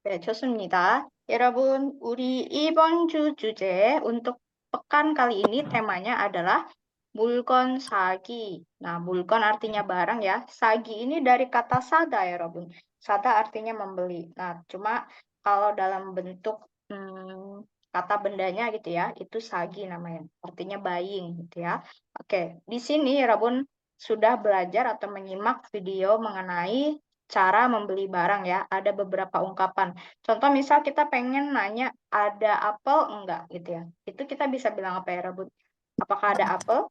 네, 좋습니다. 여러분, 우리 이번 주 주제 untuk pekan kali ini temanya adalah 물건 사기. Nah, 물건 artinya barang ya. 사기 ini dari kata sada ya, 여러분. Sada artinya membeli. Nah, cuma kalau dalam bentuk kata bendanya gitu ya, itu sagi namanya. Artinya buying gitu ya. Oke, di sini 여러분 sudah belajar atau menyimak video mengenai cara membeli barang ya. Ada beberapa ungkapan. Contoh misal kita pengen nanya ada apel enggak gitu ya. Itu kita bisa bilang apa ya, Rabun? Apakah ada apel?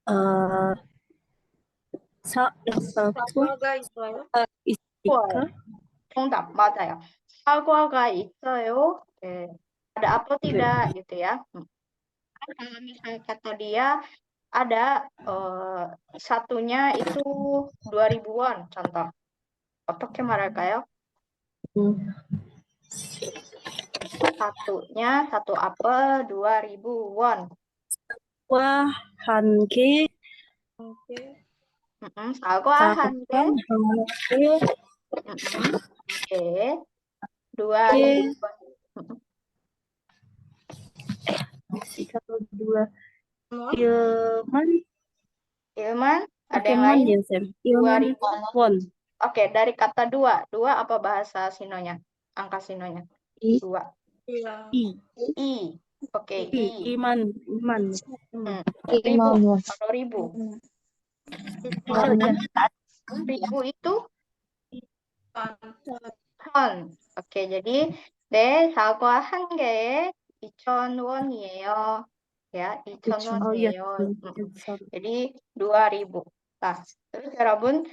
어, 사과가 있어요? 있을까? 정답, 맞아요. 사과가 있어요. 네. Ada apel tidak gitu ya. Kalau misalnya kata dia ada satunya itu 2.000 won contoh. 어떻게 말할까요? Satunya satu apel 2.000 won. 사과 한 개, 사과 한 개. 한 개, Oke. 2.000 won. satu, dua, ilman, Ilman, ada pakai yang mon lain? ya, Sam? Ilman 2.000. won. Oke, dari kata dua. Dua apa bahasa sinonya? Angka sinonya. Dua. Iya. I. Oke, I. 이만. Ribu. Atau ribu. Ribu itu won. Oke, jadi 네, 사과 한 개에 2,000원이에요. Ya, 2,000원이에요. Jadi 2.000. Nah, terus Rabun,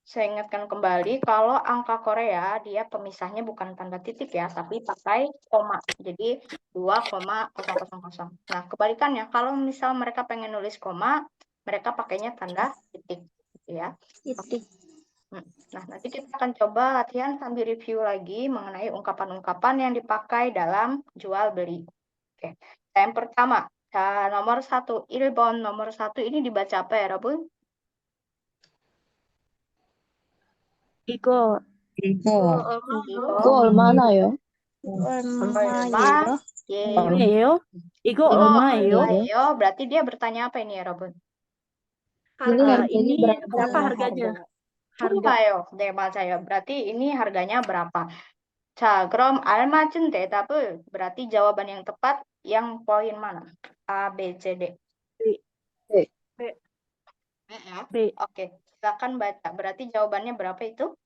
saya ingatkan kembali kalau angka Korea dia pemisahnya bukan tanda titik ya, tapi pakai koma. Jadi 2,000. Nah, kebalikannya kalau misal mereka pengen nulis koma, mereka pakainya tanda titik, gitu ya. Titik. Nah, nanti kita akan coba latihan sambil review lagi mengenai ungkapan-ungkapan yang dipakai dalam jual beli. Oke, yang pertama, nomor 1, Ilbon nomor 1 ini dibaca apa ya, Rabun? 이거 얼마나요? 얼마예요? 얼마예요? 이거 이거 얼마예요? 얼마예요? Berarti dia bertanya apa ini ya, Rabun? ini berapa harganya? 좋아요. 네, 맞아요. berarti ini harganya berapa? 자, 그럼 알맞은 대답을 berarti jawaban yang tepat yang poin mana? A, B, C, D. B. ya? B. Oke, silakan baca. Berarti jawabannya berapa itu?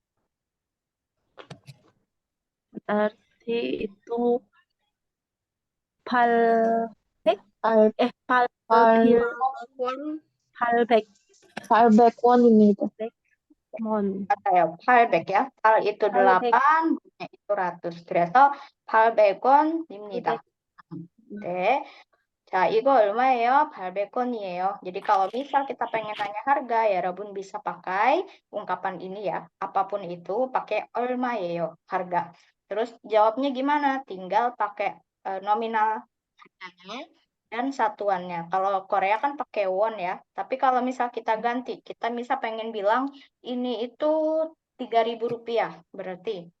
berarti itu 800? 800원입니다. won. 맞아요. 800 ya. 8 itu 8, bunyinya itu ratus. 그래서 800원입니다. 네. 자, 이거 얼마예요? 800원이에요. Jadi kalau misal kita pengen tanya harga, ya 여러분 bisa pakai ungkapan ini ya. Apapun itu pakai 얼마예요, harga. Terus jawabnya gimana? Tinggal pakai nominal harganya dan satuannya. Kalau Korea kan pakai won ya. Tapi kalau misal kita ganti, kita bisa pengen bilang ini itu 3.000 rupiah. Berarti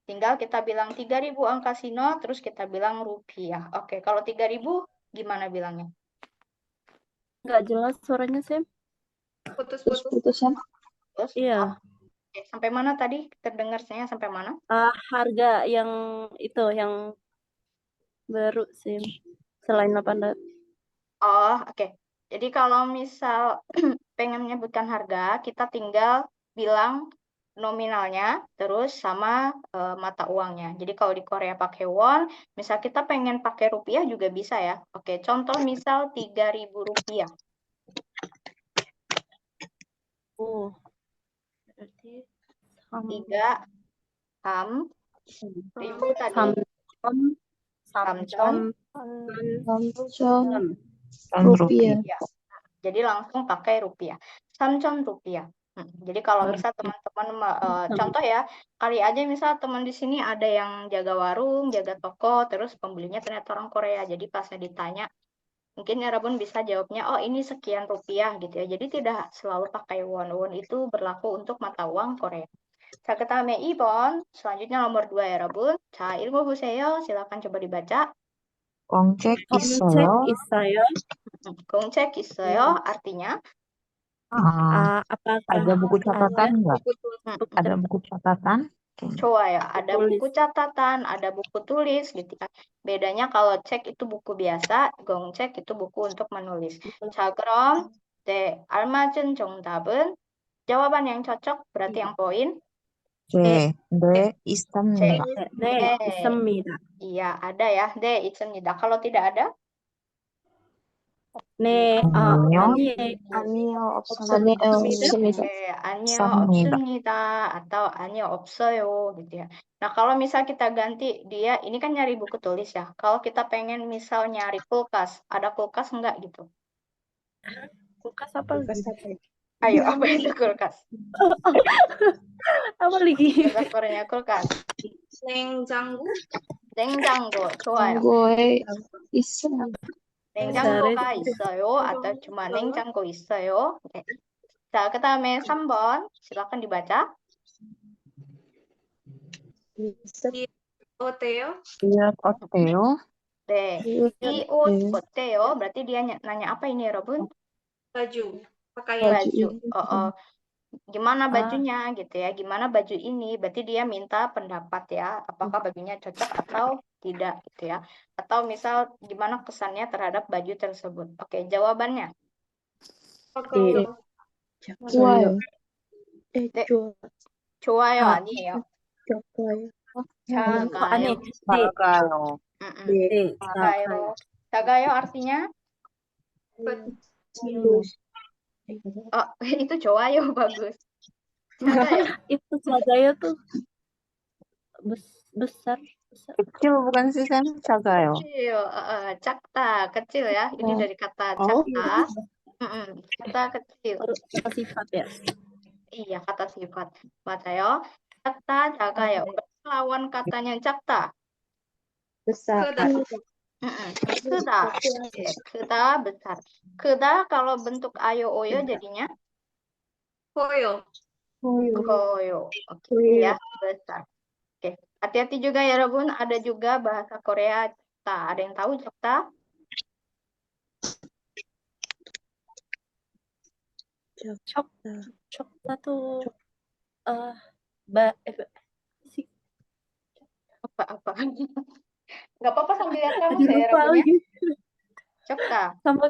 tinggal kita bilang 3.000 angka sino, terus kita bilang rupiah. Oke, kalau 3.000 gimana bilangnya? Nggak jelas suaranya, Sam. Putus-putusan. Iya. Oke, sampai mana tadi? Terdengarnya sampai mana? Harga yang itu, yang baru, Sam. Selain 800. Oh, oke. Jadi kalau misal pengen menyebutkan harga, kita tinggal bilang nominalnya, terus sama mata uangnya. Jadi kalau di Korea pakai won, misal kita pengen pakai rupiah juga bisa ya. Oke, contoh misal 3.000 rupiah. Oh, berarti 3, 3.000 tadi. 3,000 rupiah. Jadi langsung pakai rupiah. 3.000 rupiah. Jadi kalau misal teman-teman contoh ya, kali aja misal teman di sini ada yang jaga warung, jaga toko, terus pembelinya ternyata orang Korea. Jadi pasnya ditanya, mungkin ya Rabun bisa jawabnya, oh ini sekian rupiah gitu ya. Jadi tidak selalu pakai won. Won itu berlaku untuk mata uang Korea. 자, 그 다음에 2번. selanjutnya nomor 2 ya, 여러분. 자, 읽어보세요. silakan coba dibaca. 공책 공책 있어요? 있어요? 공책 있어요. artinya apakah ada buku ada catatan nggak? buku Ada buku catatan? 좋아요. ada tulis? buku catatan, ada buku tulis gitu ya. Bedanya kalau cek itu buku biasa, gongcek itu buku untuk menulis. 자, 그럼 네, 알맞은 정답은 jawaban yang cocok berarti yang poin 네, 네, C. 있습니다. 네, 있습니다. Iya, ada ya. 네, 있습니다. Kalau tidak ada? 네, 아니요. 아니요, 없습니다. 없습니다. Oke, 아니요, 없습니다. 없습니다. Atau 아니요, 없어요 gitu ya. Nah, kalau misal kita ganti dia, ini kan nyari buku tulis ya. Kalau kita pengen misal nyari kulkas, ada kulkas enggak gitu? kulkas apa lagi? Ayo, apa itu kulkas? apa lagi? Bahasa Koreanya kulkas. 냉장고? 냉장고, 좋아요. 냉장고에 있어요. 냉장고가 있어요? atau cuma 냉장고 있어요? Oke. 자, 그 다음에 3번. silakan dibaca. 어때요? 이웃 어때요? 네, 이 옷 어때요? berarti dia nanya apa ini, 여러분? baju. Pakaian. Baju. Gimana bajunya gitu ya? Gimana baju ini? Berarti dia minta pendapat ya, apakah bajunya cocok atau tidak gitu ya? Atau misal gimana kesannya terhadap baju tersebut? Oke, jawabannya. 좋아요. 좋아요. 네, 좋아요 아니에요. 작아요. 아니, 작아요. 네, 작아요. 작아요 artinya? itu 좋아요 bagus. 작아요. itu 작아요 tuh besar. kecil bukan sih kan? 작아요. kecil, 작다, kecil ya. Ini dari kata 작다. Kata kecil. Kata sifat ya. Iya, kata sifat. 맞아요. 작다, 작아요. lawan katanya 작다. besar. 크다. 크다, besar. 크다 kalau bentuk ayo oyo jadinya 커요. koyo. Oke ya, besar. Oke, hati-hati juga ya, 여러분. Ada juga bahasa Korea 작다. Ada yang tahu 작다? Cokta tuh Apa? Nggak apa-apa sambil lihat kamu saya, lupa Rabun ya. lagi. Cokta. Sama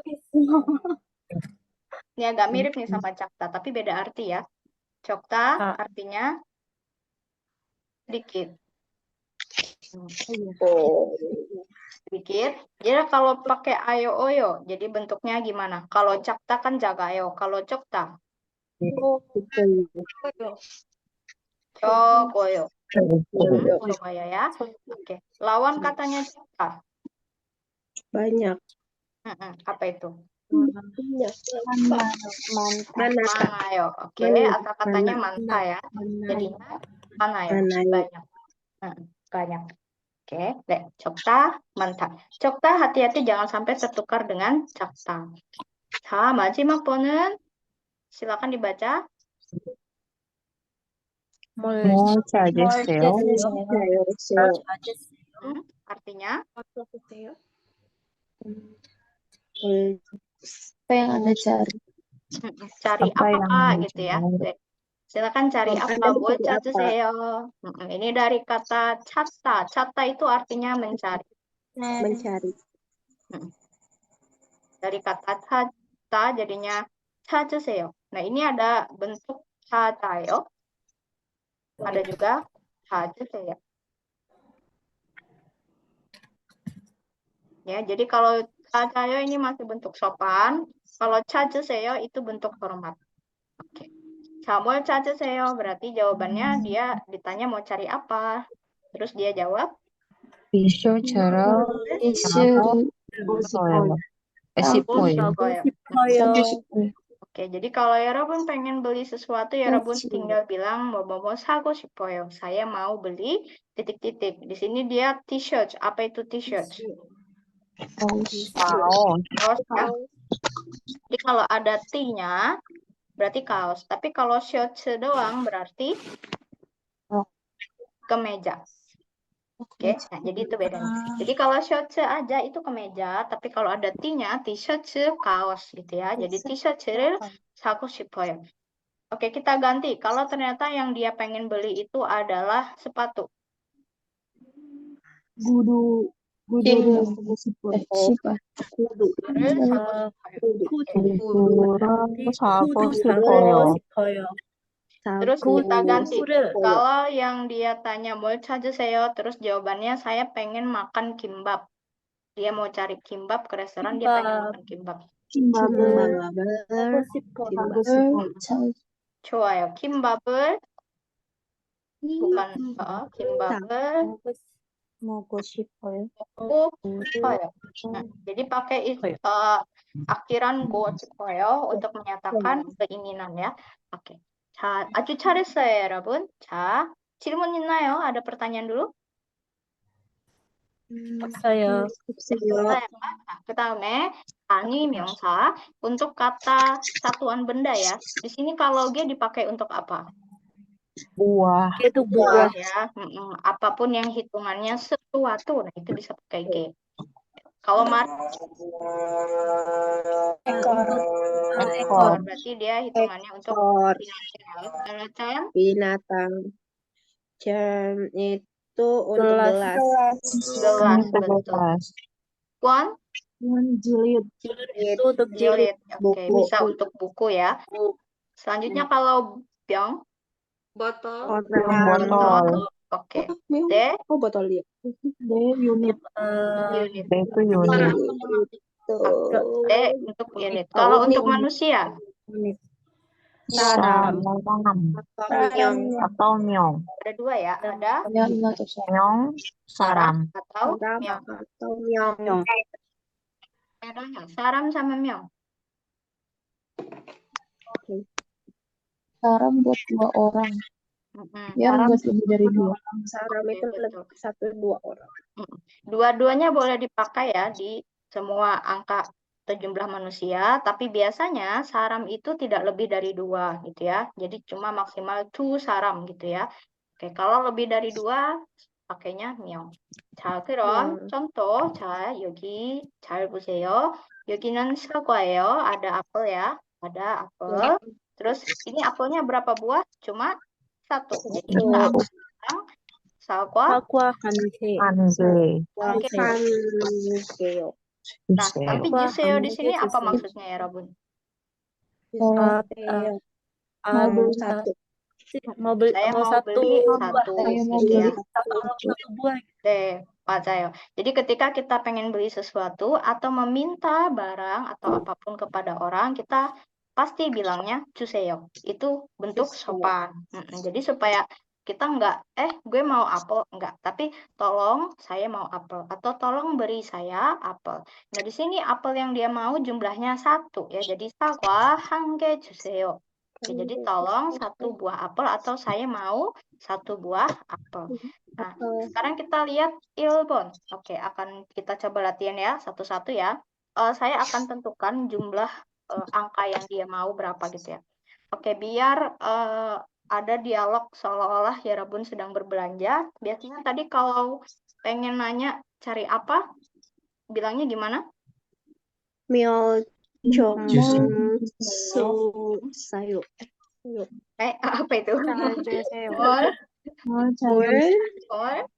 Ini agak mirip nih sama cakta, tapi beda arti ya. Cokta artinya sedikit. Sedikit. Jadi kalau pakai ayo oyo, jadi bentuknya gimana? Kalau cakta kan jagayo. Kalau cokta? Cokoyo. Cokoyo ya. Oke. Lawan katanya cokta. banyak. Apa itu? Manayo. Oke. Atau katanya manta ya. Jadinya manayo. Banyak. Banyak. Oke. Deh. Cokta, manta. Cokta hati-hati jangan sampai tertukar dengan cakta. 자, 마지막 번은 silakan dibaca. 뭘 찾으세요? Artinya? apa yang Anda cari? Cari Apa yang apa Anda gitu ya. cari? Silakan cari apa buat 찾으세요. Ini dari kata 찾다. 찾다 itu artinya mencari. Mencari. Dari kata 찾다 jadinya 찾으세요. Nah, ini ada bentuk 찾아요. Ada juga 찾으세요. Ya, jadi kalau 찾아요 ini masih bentuk sopan. Kalau 찾으세요 itu bentuk hormat. Oke. 자, 뭘 찾으세요? berarti jawabannya dia ditanya mau cari apa. Terus dia jawab 비쇼처럼 하고 싶어요. Oke, jadi kalau 여러분 pengen beli sesuatu, 여러분 tinggal bilang mau sago 싶어요. Saya mau beli titik-titik. Di sini dia t-shirt. Apa itu t-shirt? Kaos ya. Jadi kalau ada T-nya berarti kaos. Tapi kalau shirt doang berarti kemeja. Oke, nah jadi itu bedanya. Jadi kalau shorts aja itu kemeja, tapi kalau ada T-nya, t-shirt, kaos gitu ya. Jadi t-shirt를 사고 싶어요. Oke, kita ganti. Kalau ternyata yang dia pengen beli itu adalah sepatu. 구두를 사고 싶어요. 구두를 사고 싶어요. 구두를 사고 구두 싶어요. 사고 싶어요. Terus kita ganti. 구두를 Kalau yang dia tanya 뭘 찾으세요, terus jawabannya saya pengen makan kimbab. Dia mau cari kimbab ke restoran, dia pengen makan kimbab. 사고 싶어요. 좋아요. kimbab을 bukan kimbab을 먹고 싶어요. 먹고 싶어요. Nah, jadi pakai akhiran go 싶어요 untuk menyatakan keinginan ya. Oke. 자, 아주 잘했어요, 여러분. 자, 질문 있나요? Ada pertanyaan dulu? 없어요. Nah, ke dalamnya ani 명사 untuk kata satuan benda ya. Di sini kalau G dipakai untuk apa? buah, 걔도 Buah buah. ya. Apapun yang hitungannya sesuatu, nah itu bisa pakai G. Kalau ekor, berarti dia hitungannya untuk binatang. binatang. Jam itu untuk gelas. Gelas, betul. gelas, Kuan, Jilid itu untuk jilid. jilid. Oke, bisa untuk buku ya. Selanjutnya kalau byong, botol, botol, oke. D, botol ya. unit. unit. itu unit, D untuk unit. Kalau untuk manusia, saram, atau myong, ada dua ya. Ada myong, saram, atau myong. Bedanya saram sama myong. Saram buat 2 orang. Saram buat lebih dari 2. Saram itu betul. 1-2 orang. Dua-duanya boleh dipakai ya di semua angka atau jumlah manusia, tapi biasanya saram itu tidak lebih dari 2 gitu ya. Jadi cuma maksimal 2 saram gitu ya. Oke, kalau lebih dari 2 pakainya myong. 자, 그럼 contoh. 자, 여기 잘 보세요. 여기는 사과예요. Ada apel ya. Ada apel. Terus ini apelnya berapa buah? Cuma 1. Jadi kita akan bilang sa과 사과 한 개. 한개요. Nah, tapi juseyo di sini apa maksudnya ya, Rabun? Saya mau beli satu. satu buah. 맞아요. Jadi ketika kita pengen beli sesuatu atau meminta barang atau apapun kepada orang, kita pasti bilangnya 주세요. Itu bentuk sopan. Jadi supaya kita enggak, gue mau apel, enggak. Tapi tolong saya mau apel. Atau tolong beri saya apel. Nah, di sini apel yang dia mau jumlahnya 1 ya. Jadi 사과 한 개 주세요. Jadi tolong 1 buah apel atau saya mau 1 buah apel. Nah, sekarang kita lihat ilbon. Oke, akan kita coba latihan ya, satu-satu ya. Saya akan tentukan jumlah angka yang dia mau berapa gitu ya. Oke, biar ada dialog seolah-olah ya Rabun sedang berbelanja. Biasanya tadi kalau pengen nanya cari apa, bilangnya gimana? 면 좀 사요. Apa itu? 뭘 찾으세요.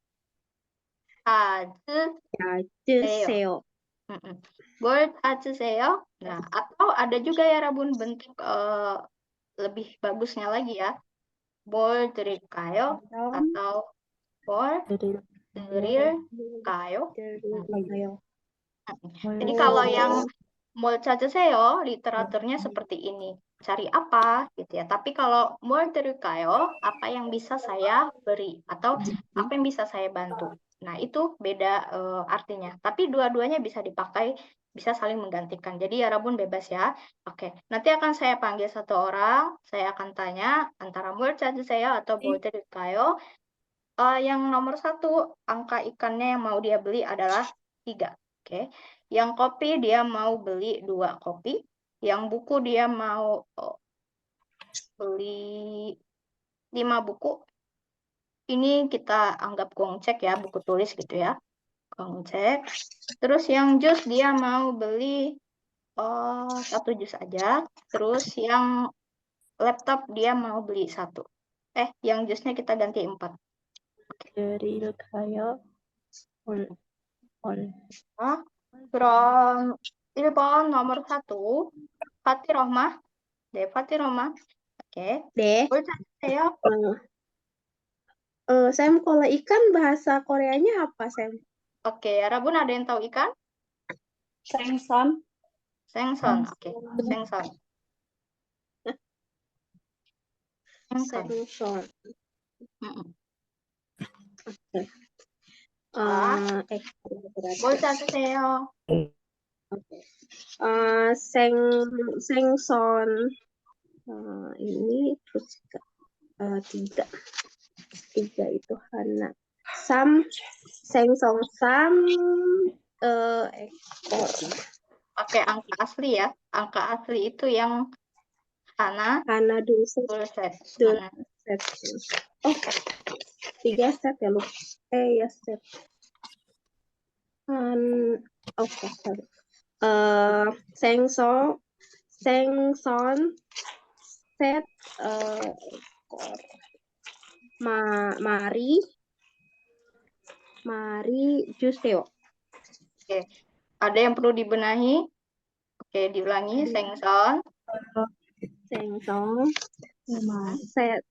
뭘 찾으세요? Nah, atau ada juga ya Rabun bentuk lebih bagusnya lagi ya. 뭘 드릴까요? atau 뭘 드릴까요? Jadi kalau yang 뭘 찾으세요, literaturnya seperti ini. Cari apa gitu ya. Tapi kalau 뭘 드릴까요, apa yang bisa saya beri atau apa yang bisa saya bantu. Nah, itu beda artinya. Tapi dua-duanya bisa dipakai, bisa saling menggantikan. Jadi ya Rabun bebas ya. Oke, nanti akan saya panggil satu orang, saya akan tanya antara 뭘 찾으세요 atau 뭘 드릴까요. Yang nomor 1, angka ikannya yang mau dia beli adalah 3. Oke. Yang kopi dia mau beli 2 kopi. Yang buku dia mau beli 5 buku. ini kita anggap gongcek ya, buku tulis gitu ya. Gongcek. Terus yang jus dia mau beli 1 jus aja. Terus yang laptop dia mau beli 1. Yang jusnya kita ganti 4. 드릴까요? 올. From 1번 nomor 1. Fatirahmah. 네, Fatirahmah. Oke. 네. 뭘 찾으세요? Sam, kalau ikan bahasa Koreanya apa, Sam? Oke, Rabun ada yang tahu ikan? 생선. Sengson. Oke, sengson. Sengson. Samson. Mm-mm. 뭘 찾으세요? Sengson. Ini terus 3. 3 itu Hana. Sengsong Sam ekor. Pakai angka asli ya. Angka asli itu yang Hana Hana dulu set. set. Dulu set. 3 set ya lu. Ya set. Oke, sorry. Sengson set ekor. Mari Juseo. Oke. Ada yang perlu dibenahi? Oke, diulangi. Sengson. Set.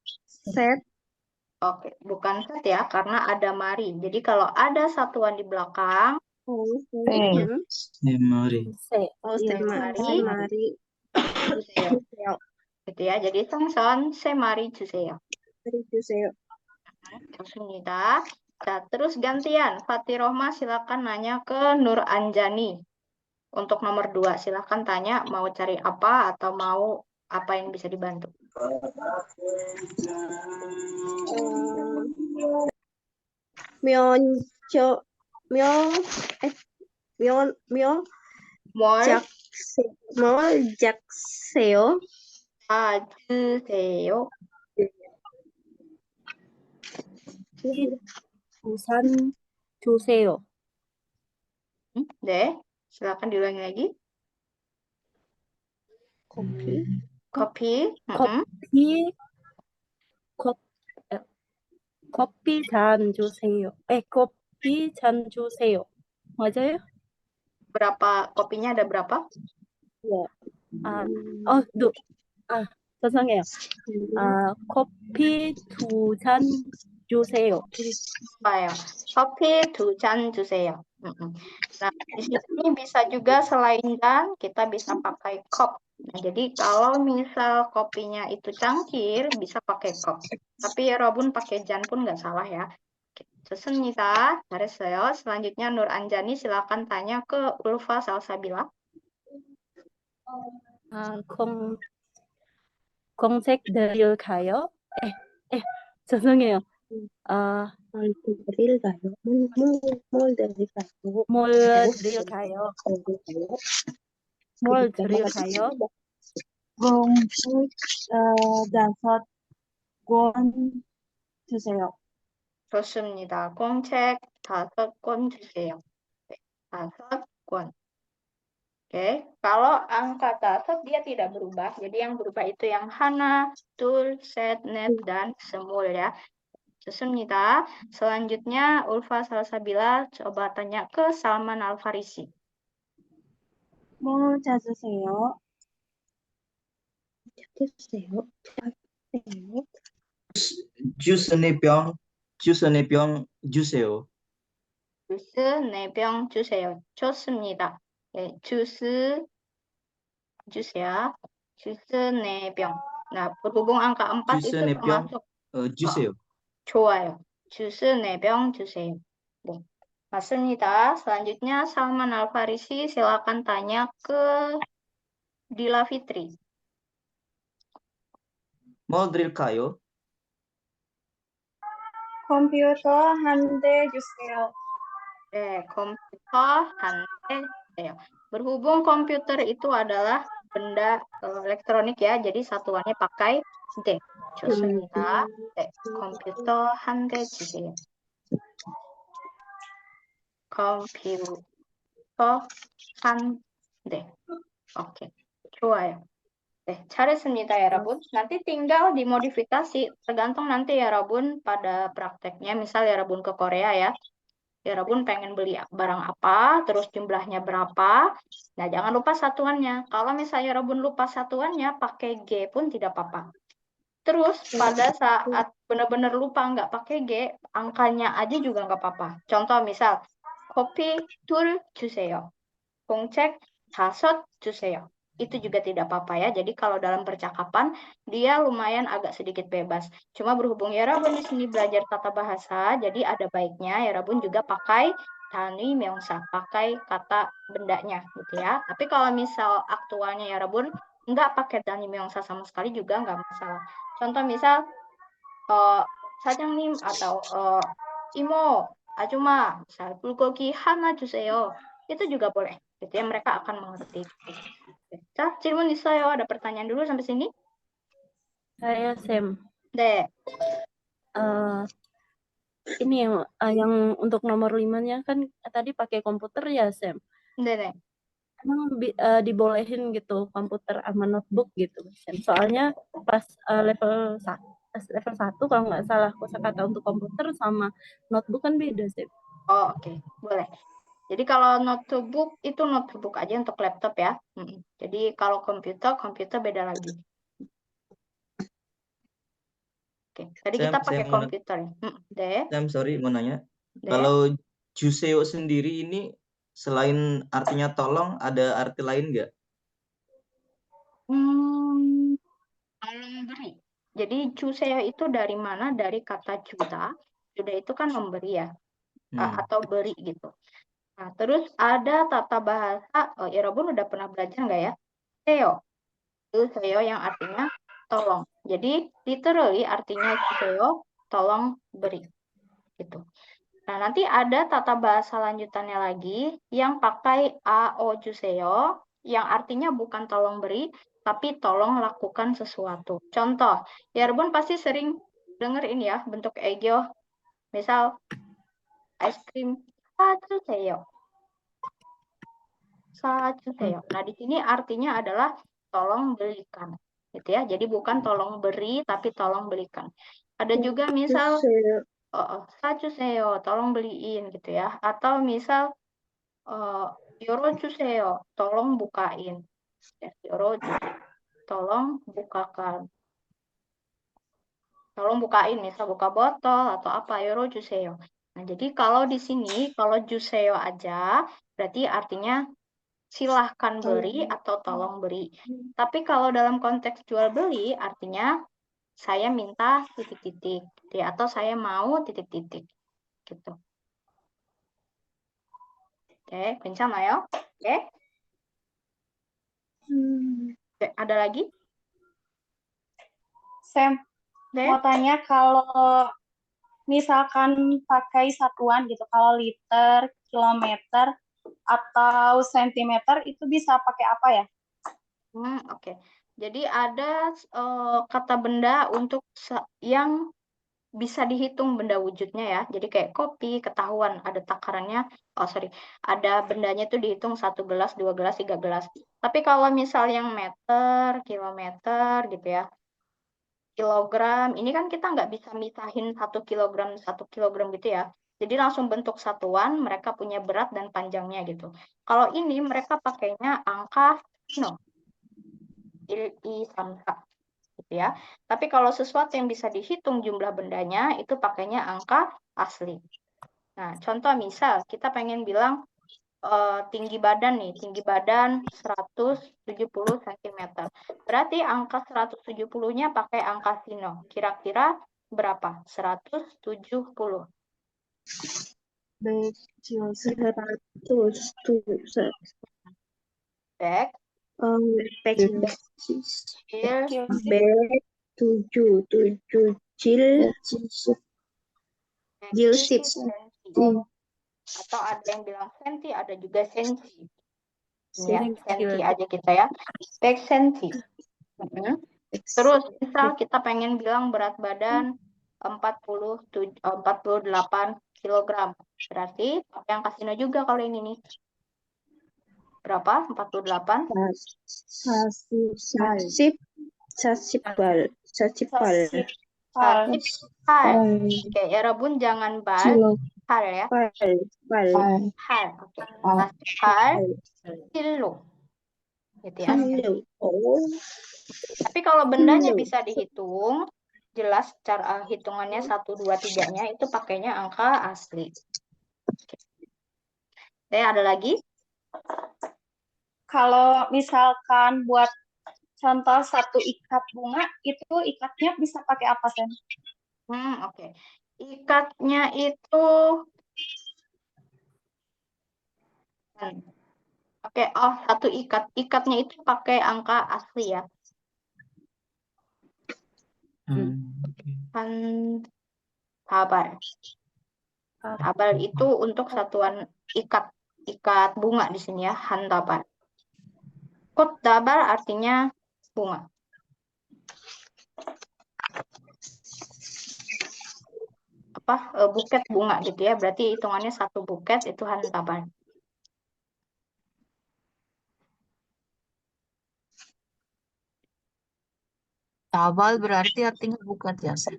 Oke, bukan set ya, karena ada mari. Jadi kalau ada satuan di belakang, Mari. Semari. Juseo. Gitu ya. Jadi sengson, semari Juseo. 좋습니다. Nah, terus gantian. Fatirahmah silakan nanya ke Nur Anjani. Untuk nomor 2, silakan tanya mau cari apa atau mau apa yang bisa dibantu. Jakseo. 주세요. 우산 주세요. 네, silakan diulangi lagi. Kopi. 커피 잔 주세요. 커피 잔 주세요. 맞아요? Berapa kopinya ada berapa? 죄송해요. 커피 2잔 주세요. Ayo. Kopi 2잔 주세요. Nah, di sini bisa juga selain dan kita bisa pakai cup. Nah, jadi kalau misal kopinya itu cangkir, bisa pakai cup. Tapi Robun pakai jan pun nggak salah ya. 좋습니다. 잘했어요. Selanjutnya Nur Anjani silakan tanya ke Ulfa Salsabila. 공색 드릴까요? 죄송해요. 뭘 드릴까요? 공식 5권 주세요. 좋습니다. 공책 5권 주세요. 네, 5권. Oke, kalau angka 5 dia tidak berubah. Jadi yang berubah itu yang Hana, Tul, Set, Net, dan Semul ya. 좋습니다. Selanjutnya Ulfa Salsabila coba tanya ke Salman Al-Farisi. 뭐 찾으세요? 주스 4병 주세요. 주스 4병 주세요. 좋습니다. 네, 주스 주세요. 주스 4병. Nah, berhubung angka 4 주스 itu 4병 termasuk 주세요. 좋아요. 주스 4병 주세요. 네. 맞습니다. Selanjutnya Salman Al-Farisi silakan tanya ke Dila Fitri. 뭐 드릴까요? 컴퓨터 한 대 주세요. Komputer handphone. Berhubung komputer itu adalah benda elektronik ya, jadi satuannya pakai D. 좋습니다. 네, 컴퓨터 한 대 주세요. 컴퓨터 한 대. Oke, 좋아요. 네, 잘했습니다 ya Rabun. Nanti tinggal dimodifikasi, tergantung nanti ya Rabun pada prakteknya. Misal ya Rabun ke Korea ya. Ya Rabun pengen beli barang apa, terus jumlahnya berapa. Nah, jangan lupa satuannya. Kalau misalnya Rabun lupa satuannya, pakai G pun tidak apa-apa. Terus pada saat benar-benar lupa nggak pakai G, angkanya aja juga nggak apa-apa. Contoh misal, kopi 둘 주세요. 공책 5 주세요. Itu juga tidak apa-apa ya. Jadi kalau dalam percakapan dia lumayan agak sedikit bebas. Cuma berhubung ya Rabun di sini belajar tata bahasa, jadi ada baiknya ya Rabun juga pakai tani meongsa, pakai kata bendanya gitu ya. Tapi kalau misal aktualnya ya Rabun nggak pakai tani meongsa sama sekali juga nggak masalah. Contoh misal 사장님 atau 이모, 아줌마, misal bulgogi 하나 주세요. Itu juga boleh. Gitu ya, mereka akan mengerti. 자, 질문 있어요? Ada pertanyaan dulu sampai sini? Saya Sam. 네. Ini yang untuk nomor 5-nya kan tadi pakai komputer ya, Sam? 네네. Emang dibolehin gitu komputer sama notebook gitu, Sam. Soalnya pas level 1 kalau nggak salah kosakata untuk komputer sama notebook kan beda, Sam. Oh, oke. Boleh. Jadi kalau notebook itu notebook aja untuk laptop ya. Jadi kalau komputer beda lagi. Oke. Tadi kita pakai komputer ya. Sam, sorry mau nanya. 네. Kalau juseo sendiri ini selain artinya tolong, ada arti lain nggak? Tolong beri. Jadi juseyo itu dari mana? Dari kata juda. Juda itu kan memberi ya. Atau beri gitu. Nah, terus ada tata bahasa, ya Robun udah pernah belajar nggak ya? Seo. Itu seo yang artinya tolong. Jadi literally artinya seo, tolong beri. Gitu. Nah, nanti ada tata bahasa lanjutannya lagi yang pakai ao juseo, yang artinya bukan tolong beri, tapi tolong lakukan sesuatu. Contoh, ya Robun pasti sering dengar ini ya, bentuk egyo. Misal, es krim, sajuseyo. Sajuseyo. Nah, di sini artinya adalah tolong belikan. Gitu ya. Jadi bukan tolong beri, tapi tolong belikan. Ada juga misal, sajuseyo, tolong beliin gitu ya. Atau misal, yorojuseo, tolong bukain. Ya, yorojuseo, tolong bukakan. Tolong bukain, misal buka botol atau apa, yorojuseo. Nah, jadi kalau di sini, kalau juseo aja, berarti artinya silahkan beri atau tolong beri. Tapi kalau dalam konteks jual beli, artinya saya minta titik-titik, atau saya mau titik-titik, gitu. Oke, 괜찮아요? Oke. Oke, ada lagi? Sam, mau tanya kalau misalkan pakai satuan gitu, kalau liter, kilometer, atau sentimeter itu bisa pakai apa ya? Oke. Jadi ada kata benda untuk yang bisa dihitung benda wujudnya ya. Jadi kayak kopi, ketahuan ada takarannya. Ada bendanya itu dihitung 1 gelas, 2 gelas, 3 gelas. Tapi kalau misal yang meter, kilometer gitu ya, kilogram, ini kan kita nggak bisa misahin 1 kilogram gitu ya. Jadi langsung bentuk satuan, mereka punya berat dan panjangnya gitu. Kalau ini mereka pakainya angka samsa gitu ya. Tapi kalau sesuatu yang bisa dihitung jumlah bendanya, itu pakainya angka asli. Nah, contoh misal kita pengen bilang tinggi badan nih, tinggi badan 170 cm. Berarti angka 170-nya pakai angka sino. Kira-kira berapa? 170. Back. Jilsip. Atau ada yang bilang senti, ada juga sensi. Ya, senti aja kita ya. Back senti. Terus misal kita pengen bilang berat badan 48 kilogram. Berarti pakai angka sino juga kalau ini nih. Berapa? 48? Sasipal. Oke, ya Rabun jangan bal. Hal ya. Hal. Oke. Sasipal kilo. Gitu ya. Tapi kalau bendanya bisa dihitung, jelas cara hitungannya 1, 2, 3-nya itu pakainya angka asli. Oke, ada lagi? Kalau misalkan buat contoh satu ikat bunga, itu ikatnya bisa pakai apa, Sen? Oke. Ikatnya itu Oke, satu ikat. Ikatnya itu pakai angka asli ya. Tabal. Tabal itu untuk satuan ikat bunga di sini ya, hantabal. Kot tabal artinya bunga. Buket bunga gitu ya. Berarti hitungannya satu buket itu hantabal. Tabal berarti artinya buket ya, Sen?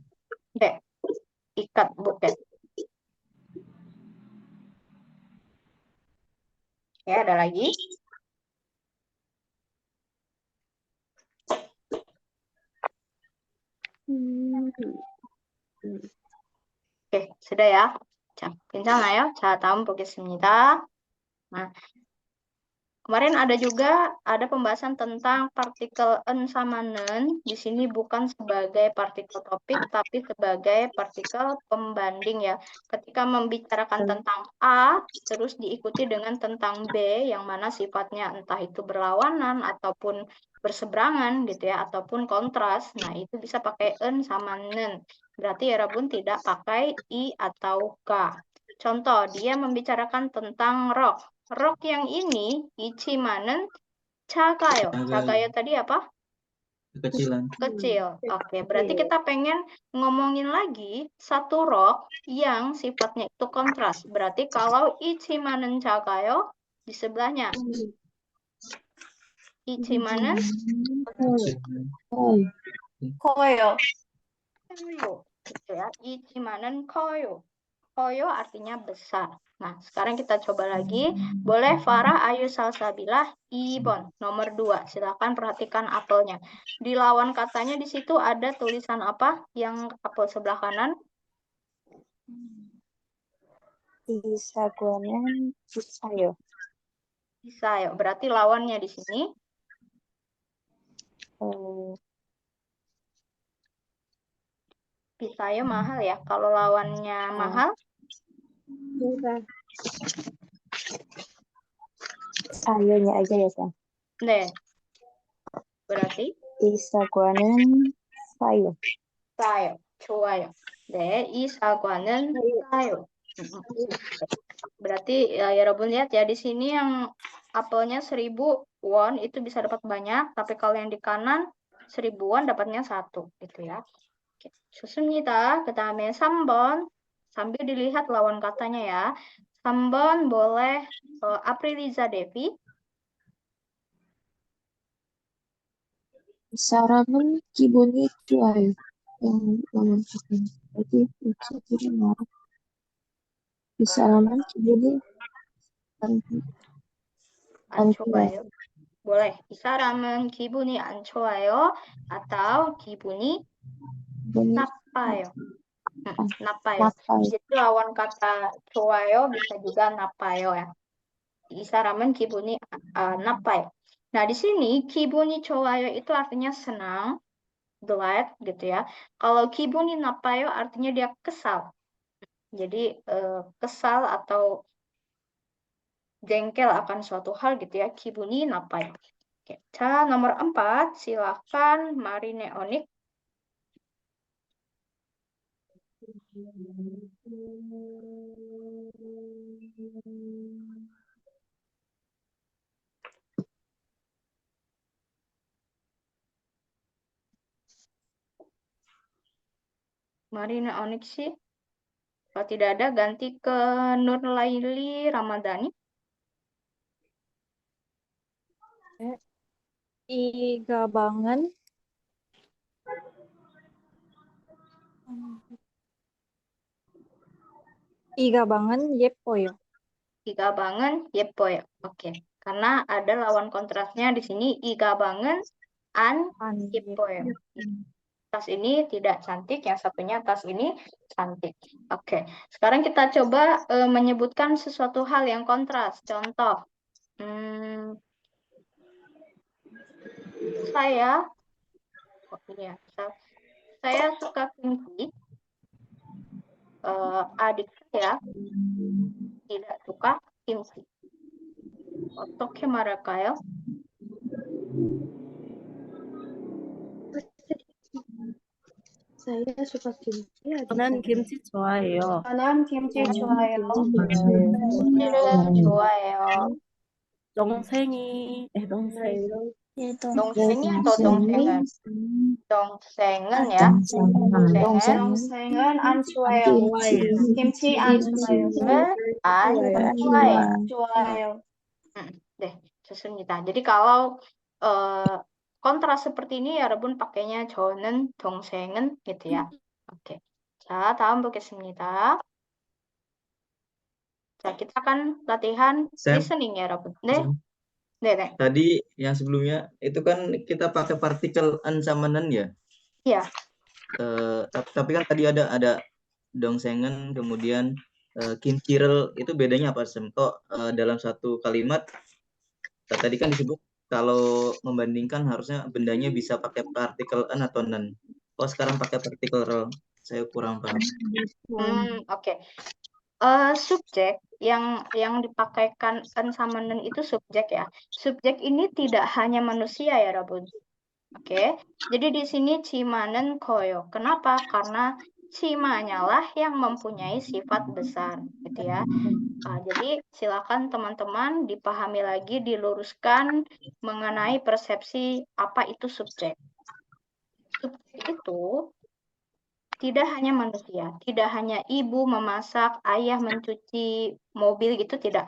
Ikat buket. Ya, ada lagi? Oke, sudah ya. 자, 괜찮아요? 자, 다음 보겠습니다. Nah, kemarin ada pembahasan tentang partikel en sama nen. Di sini bukan sebagai partikel topik, tapi sebagai partikel pembanding ya. Ketika membicarakan tentang A, terus diikuti dengan tentang B, yang mana sifatnya entah itu berlawanan ataupun berseberangan gitu ya, ataupun kontras. Nah, itu bisa pakai en sama nen. Berarti ya Rabun tidak pakai I atau K. Contoh, dia membicarakan tentang rok. Rok yang ini, ichimanen cagayo. Cagayo tadi apa? Kekecilan. Kecil. Oke, berarti kita pengen ngomongin lagi satu rok yang sifatnya itu kontras. Berarti kalau ichimanen cagayo, di sebelahnya. Ichimanen Koyo. koyo. Gitu ya. Ichimanen koyo. Koyo artinya besar. Nah, sekarang kita coba lagi. Boleh Farah Ayu Salsabilah Ibon nomor 2. Silakan perhatikan apelnya. Di lawan katanya di situ ada tulisan apa? Yang apel sebelah kanan? Isagonen Isayo. Isayo. Berarti lawannya di sini Pisayo mahal ya. Kalau lawannya mahal? Murah. Sayonya aja ya, San. Nih. Berarti? Isagonen Sayo. Sayo. 좋아요. 네, 이 사과는 사요. Berarti ya Robun lihat ya di sini yang apelnya 1000 won itu bisa dapat banyak, tapi kalau yang di kanan 1000 won dapatnya 1 gitu ya. Oke, 좋습니다. 그다음에 3번 sambil dilihat lawan katanya ya. 3번 boleh Apriliza Devi. 사람은 기분이 좋아요. yang lawan katanya. Berarti bisa jadi marah. Di salam은 기분이 안 좋아요. boleh. 이 사람은 기분이 안 좋아요 atau 기분이 나빠요. 나빠요. Jadi lawan kata 좋아요 bisa juga 나빠요 ya. 이 사람은 기분이 나빠요. Nah, di sini 기분이 좋아요 itu artinya senang, glad gitu ya. Kalau 기분이 나빠요 artinya dia kesal. Jadi kesal atau jengkel akan suatu hal gitu ya. 기분이 나빠요. Oke. 자, nomor 4, silakan Marine Onik. Marina Onyxi. Kalau tidak ada, ganti ke Nurlaili Ramadhani. Igabangan. Igabangan Yepoyo. Igabangan Yepoyo. Oke. Karena ada lawan kontrasnya di sini. Igabangan An Yepoyo. Tas ini tidak cantik, yang satunya tas ini cantik. Oke. Sekarang kita coba menyebutkan sesuatu hal yang kontras. Contoh. Saya suka kimchi. Adik saya tidak suka kimchi. 어떻게 말할까요? Saya suka kimchi. 저는 김치 좋아해요. 저는 김치 좋아해요. 김치를 좋아해요. 동생이 동생이 atau 동생은? 동생은 ya. 동생은 안 좋아해요. 김치 안 좋아해요. 안 좋아해요. Deh, 좋습니다. jadi kalau kontras seperti ini 여러분 pakainya 저는, 동생은 gitu ya. Oke. 자, 다음 보겠습니다. 자, kita akan latihan Sam. listening ya, 여러분. 네. 네. Tadi yang sebelumnya itu kan kita pakai partikel an sama nen ya? Iya. Tapi kan tadi ada dongsengen, kemudian kincirel, itu bedanya apa, Sam? Kok dalam satu kalimat tadi kan disebut kalau membandingkan harusnya bendanya bisa pakai partikel an atau nen. Oh, sekarang pakai partikel rel. Saya kurang paham. Oke. Subjek yang dipakaikan an sama nen itu subjek ya. Subjek ini tidak hanya manusia ya, Rabun. Oke. Jadi di sini cimanen koyo. Kenapa? Karena cimanya lah yang mempunyai sifat besar, gitu ya. Jadi silakan teman-teman dipahami lagi, diluruskan mengenai persepsi apa itu subjek. Subjek itu tidak hanya manusia, tidak hanya ibu memasak, ayah mencuci mobil gitu, tidak.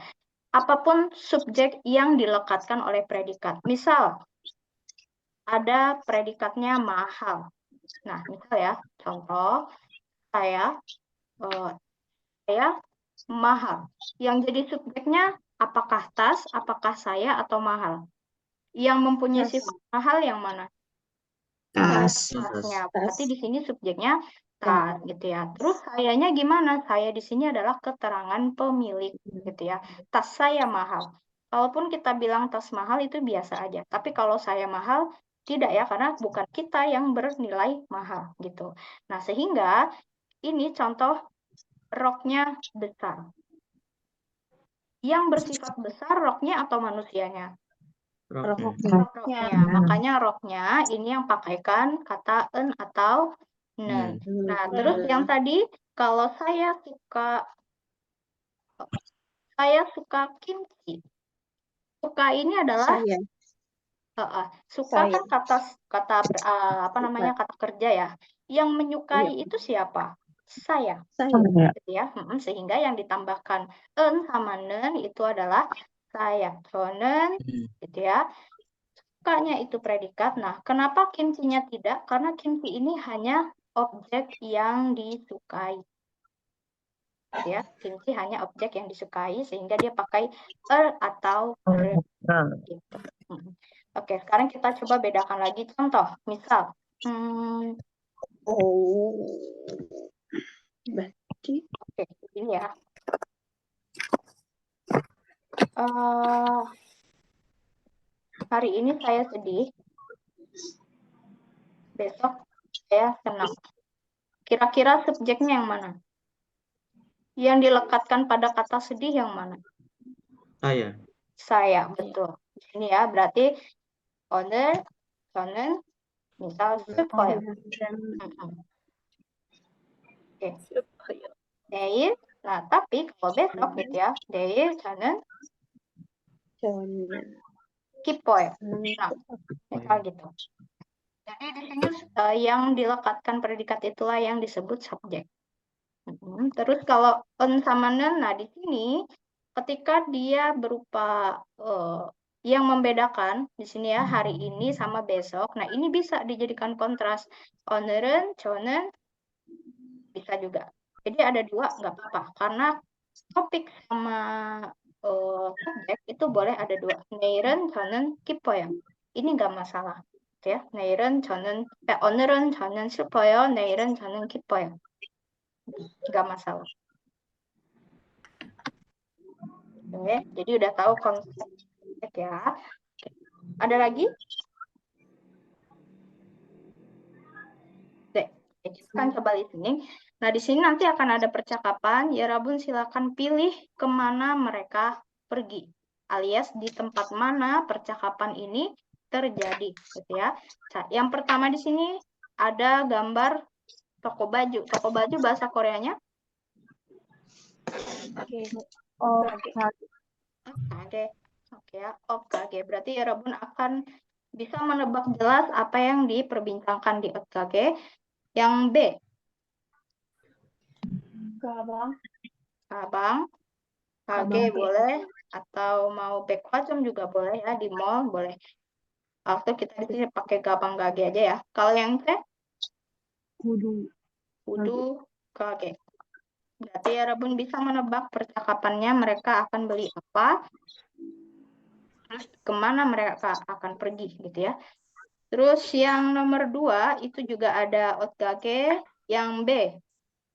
Apapun subjek yang dilekatkan oleh predikat. Misal, ada predikatnya mahal. Nah, misal ya, contoh, saya mahal. Yang jadi subjeknya apakah tas, apakah saya, atau mahal? Yang mempunyai sifat mahal yang mana? Tasnya. Berarti di sini subjeknya tas gitu ya. Terus sayanya gimana? Saya di sini adalah keterangan pemilik gitu ya. Tas saya mahal. Kalaupun kita bilang tas mahal itu biasa aja. Tapi kalau saya mahal tidak ya, karena bukan kita yang bernilai mahal gitu. Nah, sehingga ini contoh roknya besar. Yang bersifat besar roknya atau manusianya? Roknya. Makanya roknya ini yang pakaikan kata en atau nen. Nah, terus yang tadi kalau saya suka kimchi. Suka ini adalah suka kan kata kerja ya. Yang menyukai itu siapa? Saya. Gitu ya. Sehingga yang ditambahkan en sama nen itu adalah saya. 저는 gitu ya. Sukanya itu predikat. Nah, kenapa kimchi-nya tidak? Karena kimchi ini hanya objek yang disukai. Ya, kimchi hanya objek yang disukai sehingga dia pakai atau gitu. Oke, sekarang kita coba bedakan lagi contoh. Misal, oke, ini ya. Hari ini saya sedih. Besok saya senang. Kira-kira subjeknya yang mana? Yang dilekatkan pada kata sedih yang mana? Saya, betul. Ini ya, berarti 오늘 저는 misal 슬퍼요. Oke. 내일, nah tapi kalau besok gitu ya, 내일 저는 기뻐요. Nah, misal gitu. Jadi di sini yang dilekatkan predikat itulah yang disebut subjek. Terus kalau on sama non, nah di sini ketika dia berupa yang membedakan di sini ya hari ini sama besok, nah ini bisa dijadikan kontras. 오늘은, 저는 bisa juga. Jadi ada dua nggak apa-apa karena topik sama subjek itu boleh ada dua. 내일은 저는 기뻐요. ini nggak masalah. Ya, 내일은 저는, 오늘은 저는 슬퍼요. 내일은 저는 기뻐요. nggak masalah. Oke, jadi udah tahu konsep ya. Ada lagi? Oke, kita akan coba listening. Nah, di sini nanti akan ada percakapan. Ya, Rabun silakan pilih kemana mereka pergi. Alias di tempat mana percakapan ini terjadi. Gitu ya. Nah, yang pertama di sini ada gambar toko baju. Toko baju bahasa Koreanya? Oke, oke ya, oke. Berarti ya Rabun akan bisa menebak jelas apa yang diperbincangkan di oke. Yang B. Gagang. Abang, kage boleh atau mau backpacem juga boleh ya di mall boleh. Atau kita di sini pakai gabang gage aja ya. Kalau yang C? Kudu kage. Berarti ya Rabun bisa menebak percakapannya mereka akan beli apa, terus kemana mereka akan pergi gitu ya. Terus yang nomor 2 itu juga ada otgage. Yang B,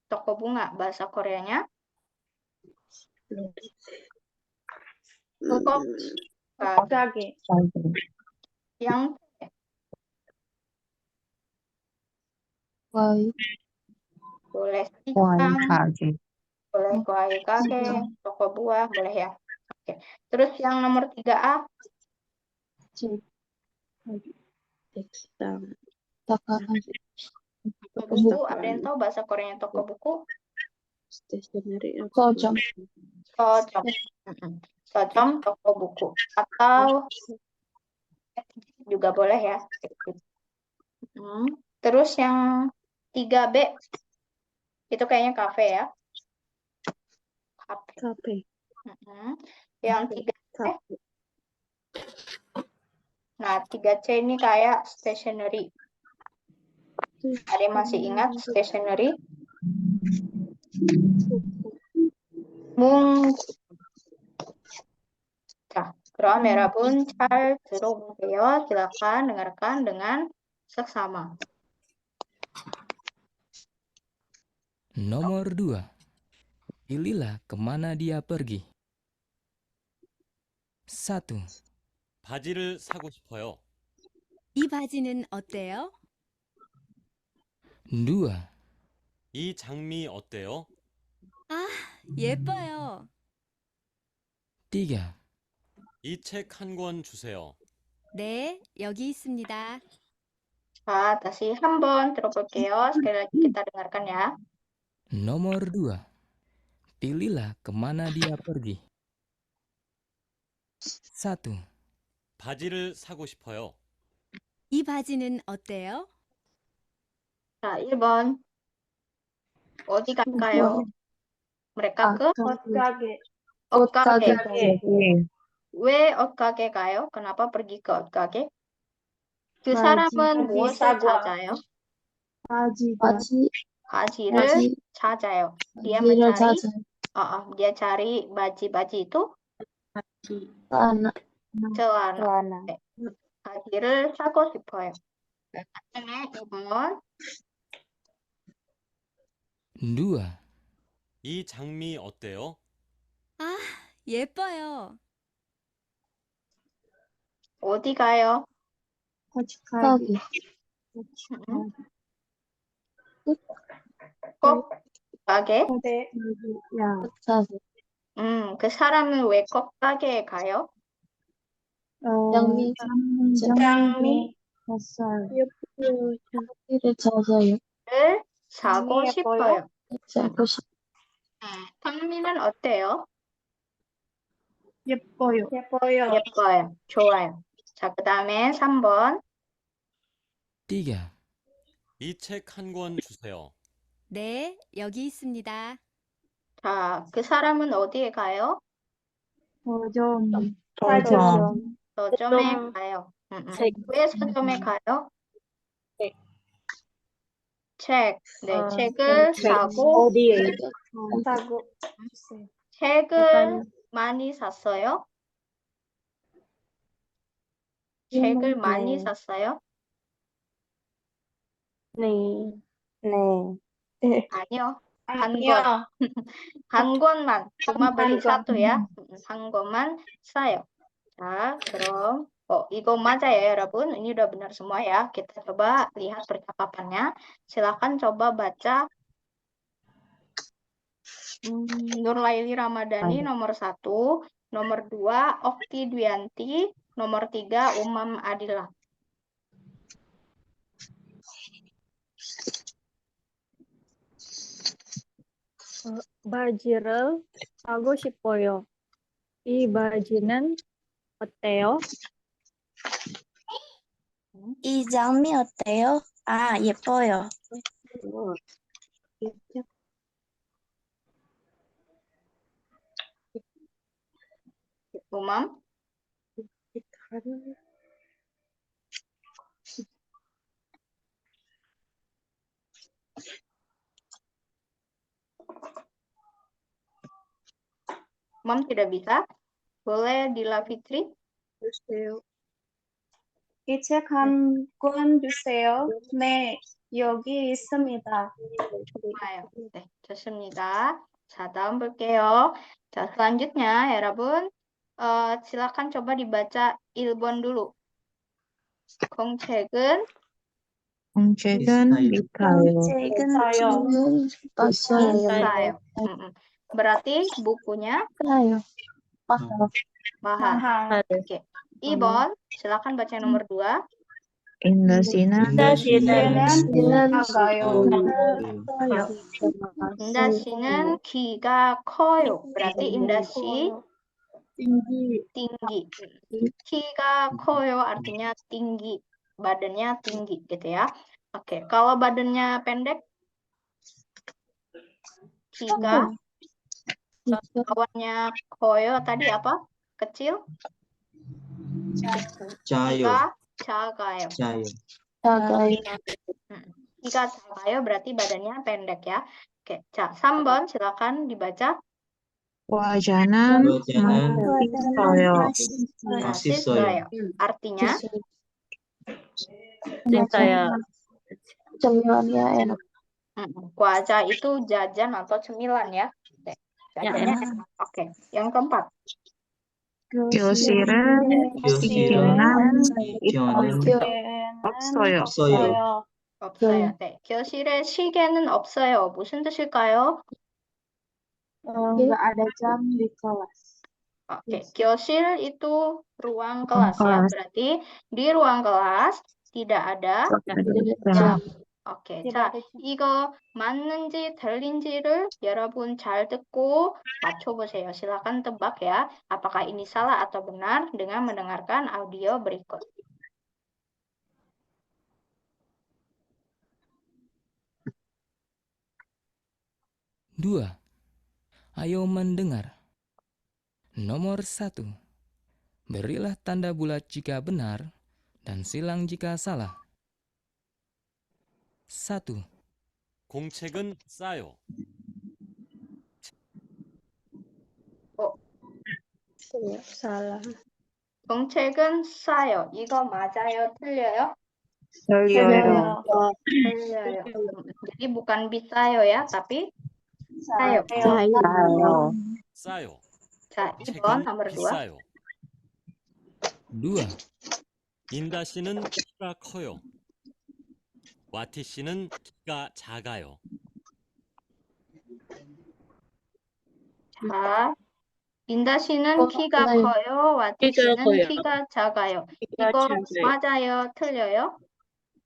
toko bunga bahasa Koreanya. Kok Gage. yang Why? boleh Kuai pisang, kage. boleh kuai kake, toko buah, boleh ya. Oke. Terus yang nomor 3A, toko buku. Ada yang tahu bahasa Koreanya toko buku? Sojam. Sojom. Sojom, toko buku. Atau juga boleh ya. Terus yang 3B, itu kayaknya kafe ya. Kafe. Yang 3C, nah 3C ini kayak stationery. Ada yang masih ingat stationery? Nah, 그럼 여러분 잘 들어보세요. silakan dengarkan dengan seksama. Nomor 2. Pilihlah kemana dia pergi. 1. 바지를 사고 싶어요. 이 바지는 어때요? 2. 이 장미 어때요? 아, 예뻐요. 3. 이 책 한 권 주세요. 네, 여기 있습니다. Nah, 다시 한번 들어볼게요. sekali lagi kita dengarkan ya. Nomor 2. Pilihlah kemana dia pergi. 1. 바지를 사고 싶어요. 이 바지는 어때요? Nah, 1번. 어디 갈까요? Mereka ke Gage. 옷가게. 네. 왜 옷가게 가요? kenapa pergi ke 옷가게? 그 바지, 사람은 바지 무엇을 사고 찾아요? 바지, 바지를 바지, 찾아요. Dia 바지를 mencari, 찾아요. dia cari baji itu celana. celana. 바지를 사고 싶어요. 그다음에 2번. 2. 이 장미 어때요? 아, 예뻐요. 어디 가요? 가게. 꼭 가게? 네. 가게. 그 사람은 왜 꼭 가게에 가요? 장미, 장미. 장미를 찾아요. 를 사고 장미 싶어요. 사고 싶. 장미는 어때요? 예뻐요. 예뻐요. 좋아요. 자, 그 다음에 3번. 3. 이 책 한 권 주세요. 네, 여기 있습니다. 자, 그 사람은 어디에 가요? 서점. 서점에 좀 가요. 책, 왜 서점에 가요? 책, 책. 네, 어, 책을 책. 사고 어디에 사고 주세요. 책을 약간 많이 샀어요? 책을 많이 샀어요? 네. 아니요. 한 권. 아니요. 한 권만. Cuma beli 한 권. satu ya. 한 권만 사요. 자, 그럼 이거 맞아요, 여러분. Ini udah benar semua ya. Kita coba lihat percakapannya. Silakan coba baca Nurlaili Ramadhani nomor 1, nomor 2 Okti Dwianti, nomor 3 Umam Adila. 바지를 사고 싶어요. 이 바지는 어때요? 이 장미 어때요? 아, 예뻐요. Umam? Umam tidak bisa. Boleh Dila Fitri? 이 책 한 권 주세요. 네, 여기 있습니다. 좋아요. 네, 좋습니다. 자, 다음 볼게요. 자, selanjutnya, 여러분, silakan coba dibaca Ilbon dulu. 공책은 있어요. 비싸요. berarti bukunya mahal. mahal. Oke. 2번, silakan baca nomor 2. 인다시는 작아요. 인다 씨는 키가 커요. berarti 인다 씨 tinggi. 키가 커요 artinya tinggi. Badannya tinggi gitu ya. Oke, kalau badannya pendek 키가 lawannya 커요 tadi apa? Kecil? Cayo. 작아요. Cayo. 키가 작아요 berarti badannya pendek ya. Oke, 자, 3번 silakan dibaca. 와자는 맛있어요. Artinya saya Cemilannya enak. Kwaja itu jajan atau cemilan ya. Oke, jajannya enak. Oke, yang keempat. 교실은 없어요. 네, 교실에 시계는 없어요. 무슨 뜻일까요? Nggak ada jam di kelas. Oke, 교실 itu ruang kelas ya. Berarti di ruang kelas tidak ada jam. 오케이. 자, 이거 맞는지 틀린지를 여러분 잘 듣고 맞춰보세요. silakan tebak ya. Apakah ini salah atau benar dengan mendengarkan audio berikut. Dua. Ayo mendengar. Nomor 1. Berilah tanda bulat jika benar dan silang jika salah. 1. 공책은 싸요. 사lah. 공책은 싸요. 이거 맞아요? 틀려요? 틀려요. 틀려요. jadi bukan 비싸요 ya, tapi 싸요. 싸요. 자, 2번 nomor 2. 비싸요. 2. 인다 씨는 키가 커요. 와티 씨는 키가 작아요. 자, 인다 씨는 키가 커요. 와티 씨는 키가 작아요. 이거 맞아요? 틀려요?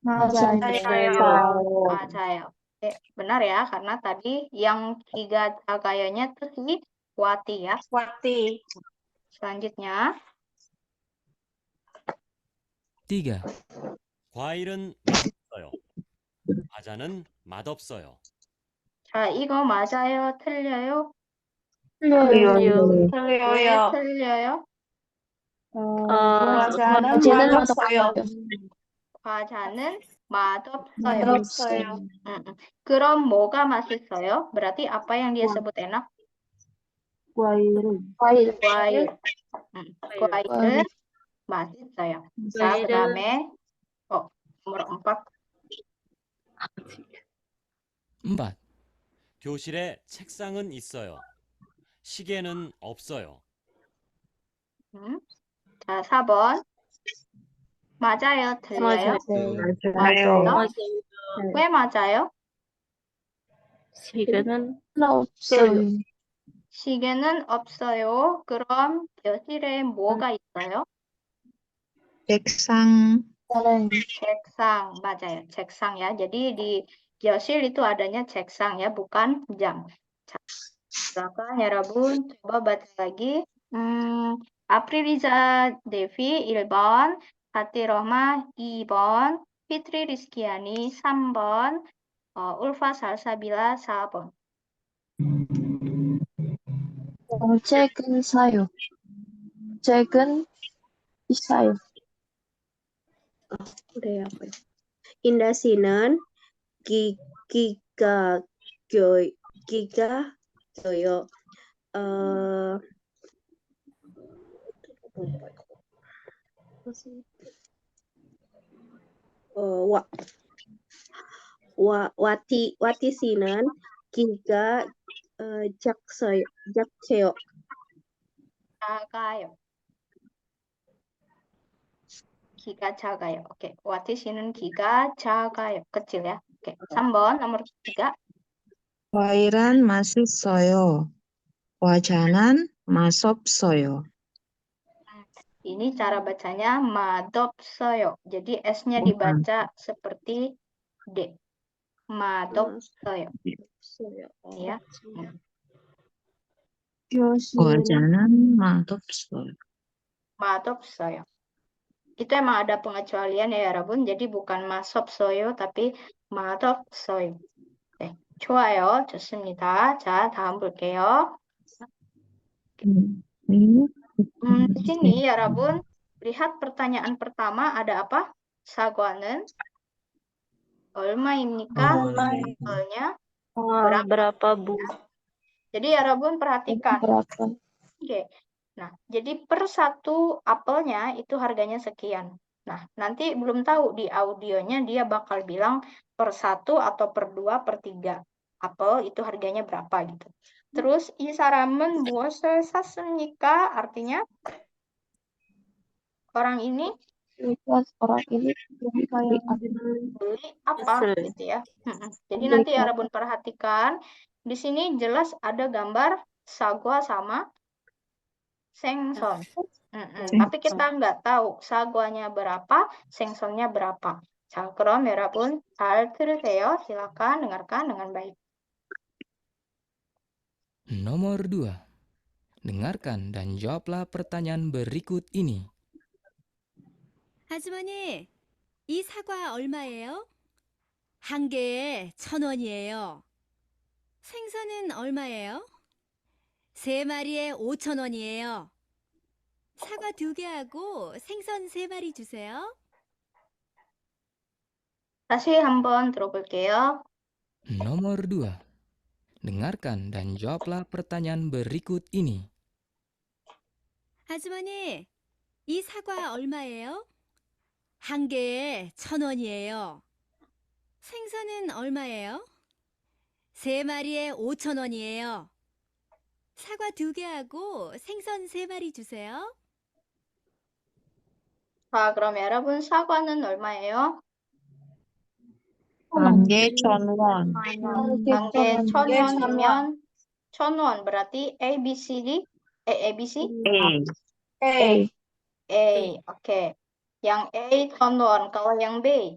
맞아요. 네, benar ya, karena tadi yang 키가 작아요nya itu si Wati ya. Wati. Selanjutnya. 3. 과일은 맛있어요. 과자는 맛없어요. 자, 이거 맞아요? 틀려요? 틀려요. 왜 틀려요? 과자는 과자는 맛없어요. 과자는 맛없어요. 맛없어요. 그럼 뭐가 맛있어요? berarti apa yang dia sebut enak? 과일. 과일. 과일은 맛있어요. 자, 과일은- 그다음에 nomor 4. 4. 교실에 책상은 있어요. 시계는 없어요. 자, 4번. 맞아요, 틀려요? 맞아요. 왜 맞아요? 시계는 없어요. 시계는 없어요. 그럼 교실에 뭐가 있어요? 책상. 책상, 맞아요. 책상 ya. Jadi di 교실 itu adanya 책상 ya, bukan jam. 자, silakan ya Rabun, coba baca lagi. Apriliza Devi 1번, Hati Rohmah 2번, Fitri Rizkiani 3번, Ulfa Salsabila 4번. 책은 사요. 책은 있어요. Udah apa ya? Indah Sinan, Giga Joyo, Wati Sinan, Giga Jakseyo. 작아요. 기가 작아요. 오케이. 와티시는 기가 작아요. kecil ya. Oke. 3번 nomor 3. 과일은 맛있어요. 과자는 맛없어요. Ini cara bacanya madopsoyo. Jadi S-nya dibaca seperti D. Madopsoyo. Ya. 과자는 맛없어요. Madopsoyo. Itu emang ada pengecualian ya, 여러분. Jadi bukan masopsoyo tapi madopsoyo. 네, 좋아요. 좋습니다. 자, 다음 볼게요. Di sini, 여러분, lihat pertanyaan pertama ada apa? 사과는 얼마입니까? apelnya berapa Bu? Jadi, 여러분 perhatikan. Berapa? Oke. Nah, jadi per satu apelnya itu harganya sekian. Nah, nanti belum tahu di audionya dia bakal bilang per 1 atau per 2, per 3 apel itu harganya berapa gitu. Terus 이 사람은 무엇을 샀습니까? Artinya orang ini Orang ini beli apa gitu ya. Jadi nanti Arabun perhatikan di sini jelas ada gambar sagwa sama sengson. Tapi kita nggak tahu sagwanya berapa, sengsonnya berapa. 자, 그럼 여러분 잘 들으세요. silakan dengarkan dengan baik. Nomor 2. Dengarkan dan jawablah pertanyaan berikut ini. 아주머니, 이 사과 얼마예요? 한 개에 1,000원이에요. 생선은 얼마예요? 3마리에 5,000원이에요. 사과 2개하고 생선 3마리 주세요. 다시 한번 들어볼게요. Nomor 2. Dengarkan dan jawablah pertanyaan berikut ini. 아주머니, 이 사과 얼마예요? 한 개에 1,000원이에요. 생선은 얼마예요? 3마리에 5,000원이에요. 사과 2개하고 생선 3마리 주세요. 자, 그럼 여러분 사과는 얼마예요? 한 개 1,000원. 한 개 1,000원이면 1,000원 berarti A, B, C, D? A, B, C? A. A, oke. Yang A 1,000원, kalau yang B?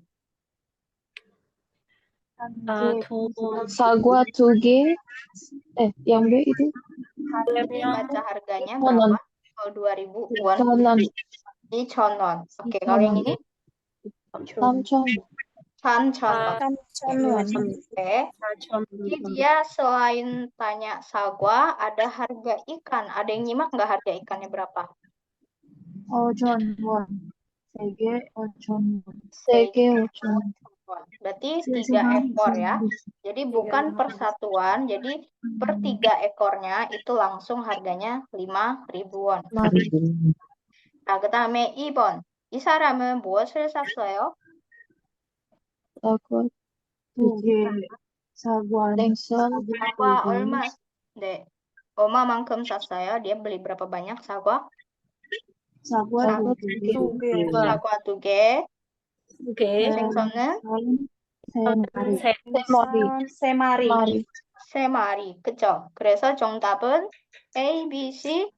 사과 2개. yang B itu Baca harganya berapa? Kalau 2.000 won. 1,000원. Ini 1,000원. Oke, kalau yang ini? 3,000원. 3,000원. 3,000원. Oke. Jadi dia selain tanya sagwa, ada harga ikan. Ada yang nyimak nggak harga ikannya berapa? 5,000원. 3개 5,000원. 3개 5,000원. Berarti 3 ekor ya. Jadi bukan per satuan, jadi per 3 ekornya itu langsung harganya 5.000 won. 자, 그다음에 2번. 이 사람은 무엇을 샀어요? 사과 2개. 사과 생선 사과 2개. 얼마? 네. 얼마만큼 샀어요? dia beli berapa banyak sagu? 사과 2개. 사과 2개. Oke. 생선은 세 마리. 3마리. 그쵸? 그래서 정답은 A, B, C,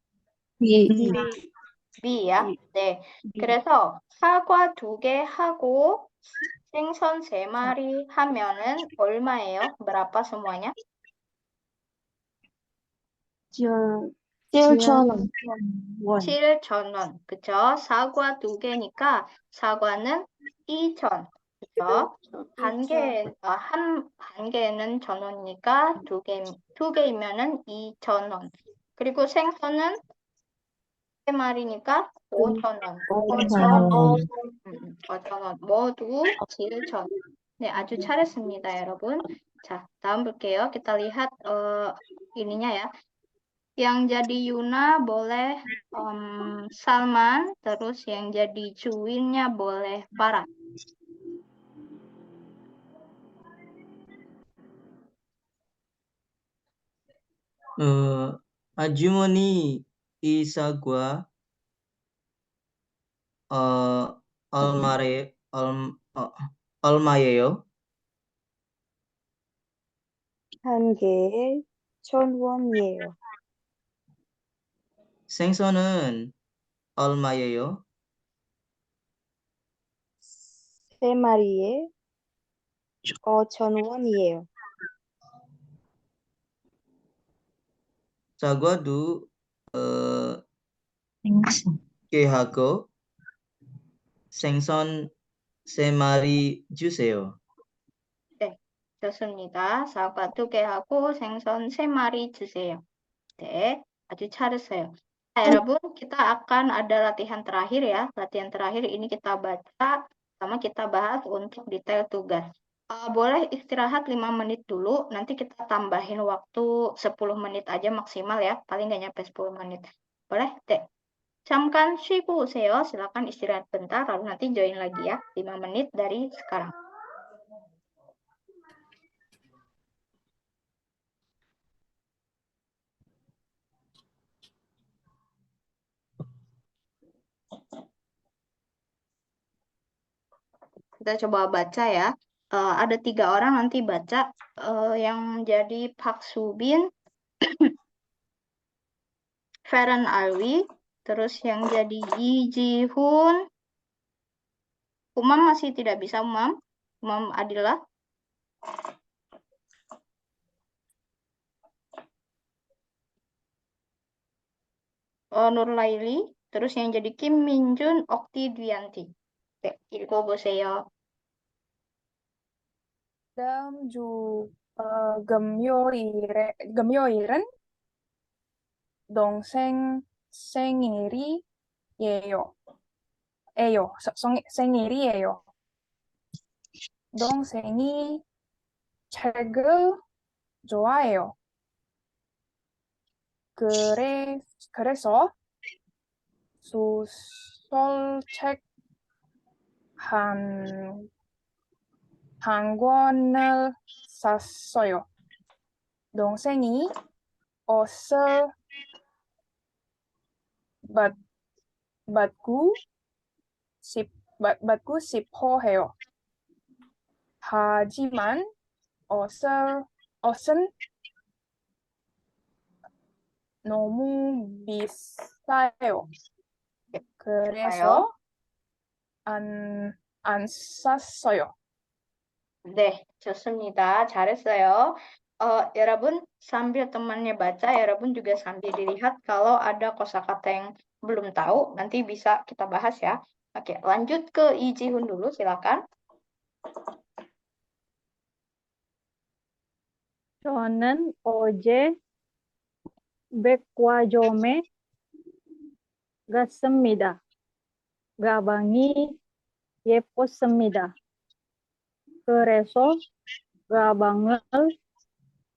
B야. 네. 그래서 사과 2개 하고 생선 3마리 하면은 얼마예요? berapa semuanya? 7,000원. 7,000원. 그쵸? 사과 2개니까 사과는 2,000. 그쵸? 한 개는 1,000원이니까 두 개이면은 2,000원. 그리고 생선은 3마리니까 5,000원. 5,000원. 모두 7,000원. 네, 아주 잘했습니다, 여러분. 자, 다음 볼게요. kita lihat ininya ya. Yang jadi Yuna boleh Salman, terus yang jadi Cuinnya boleh Farah. 아주머니 이 사과 얼마예요? 한 개에 1,000원이에요. 생선은 얼마예요? 3마리에 5,000원이에요. 사과도 개하고 생선 3마리 주세요. 네, 좋습니다. 사과 2개하고 생선 3마리 주세요. 네, 아주 잘했어요. Nah, 여러분, kita akan ada latihan terakhir ya. Latihan terakhir ini kita baca sama kita bahas untuk detail tugas. Boleh istirahat 5 menit dulu, nanti kita tambahin waktu 10 menit aja maksimal ya, paling nggak nyampe 10 menit. Boleh? Dek. 잠깐 쉬고 오세요. silakan istirahat bentar, lalu nanti join lagi ya, 5 menit dari sekarang. Kita coba baca ya. Ada 3 orang nanti baca. Yang jadi Park Subin, Feren Alwi, terus yang jadi Yi Ji-hoon. Umam masih tidak bisa, Umam Adila. Nur Laili, terus yang jadi Kim Minjun, Okti Dwianti. 읽어보세요. 다음 주 금요일은 동생 생일이에요. 생일이에요. 동생이 책을 좋아해요. 그래서 소설책 한 권을 샀어요. 동생이 옷을 받고 싶어 해요. 하지만 옷은 너무 비싸요. 그래서 안 샀어요. 네, 좋습니다. 잘했어요. 여러분 sambil temannya baca, 여러분 juga sambil dilihat kalau ada kosakata yang belum tahu, nanti bisa kita bahas ya. Oke, lanjut ke Ijihun dulu, silakan. 저는 어제 백화점에 갔습니다. 가방이 예뻤습니다. 그래서 가방을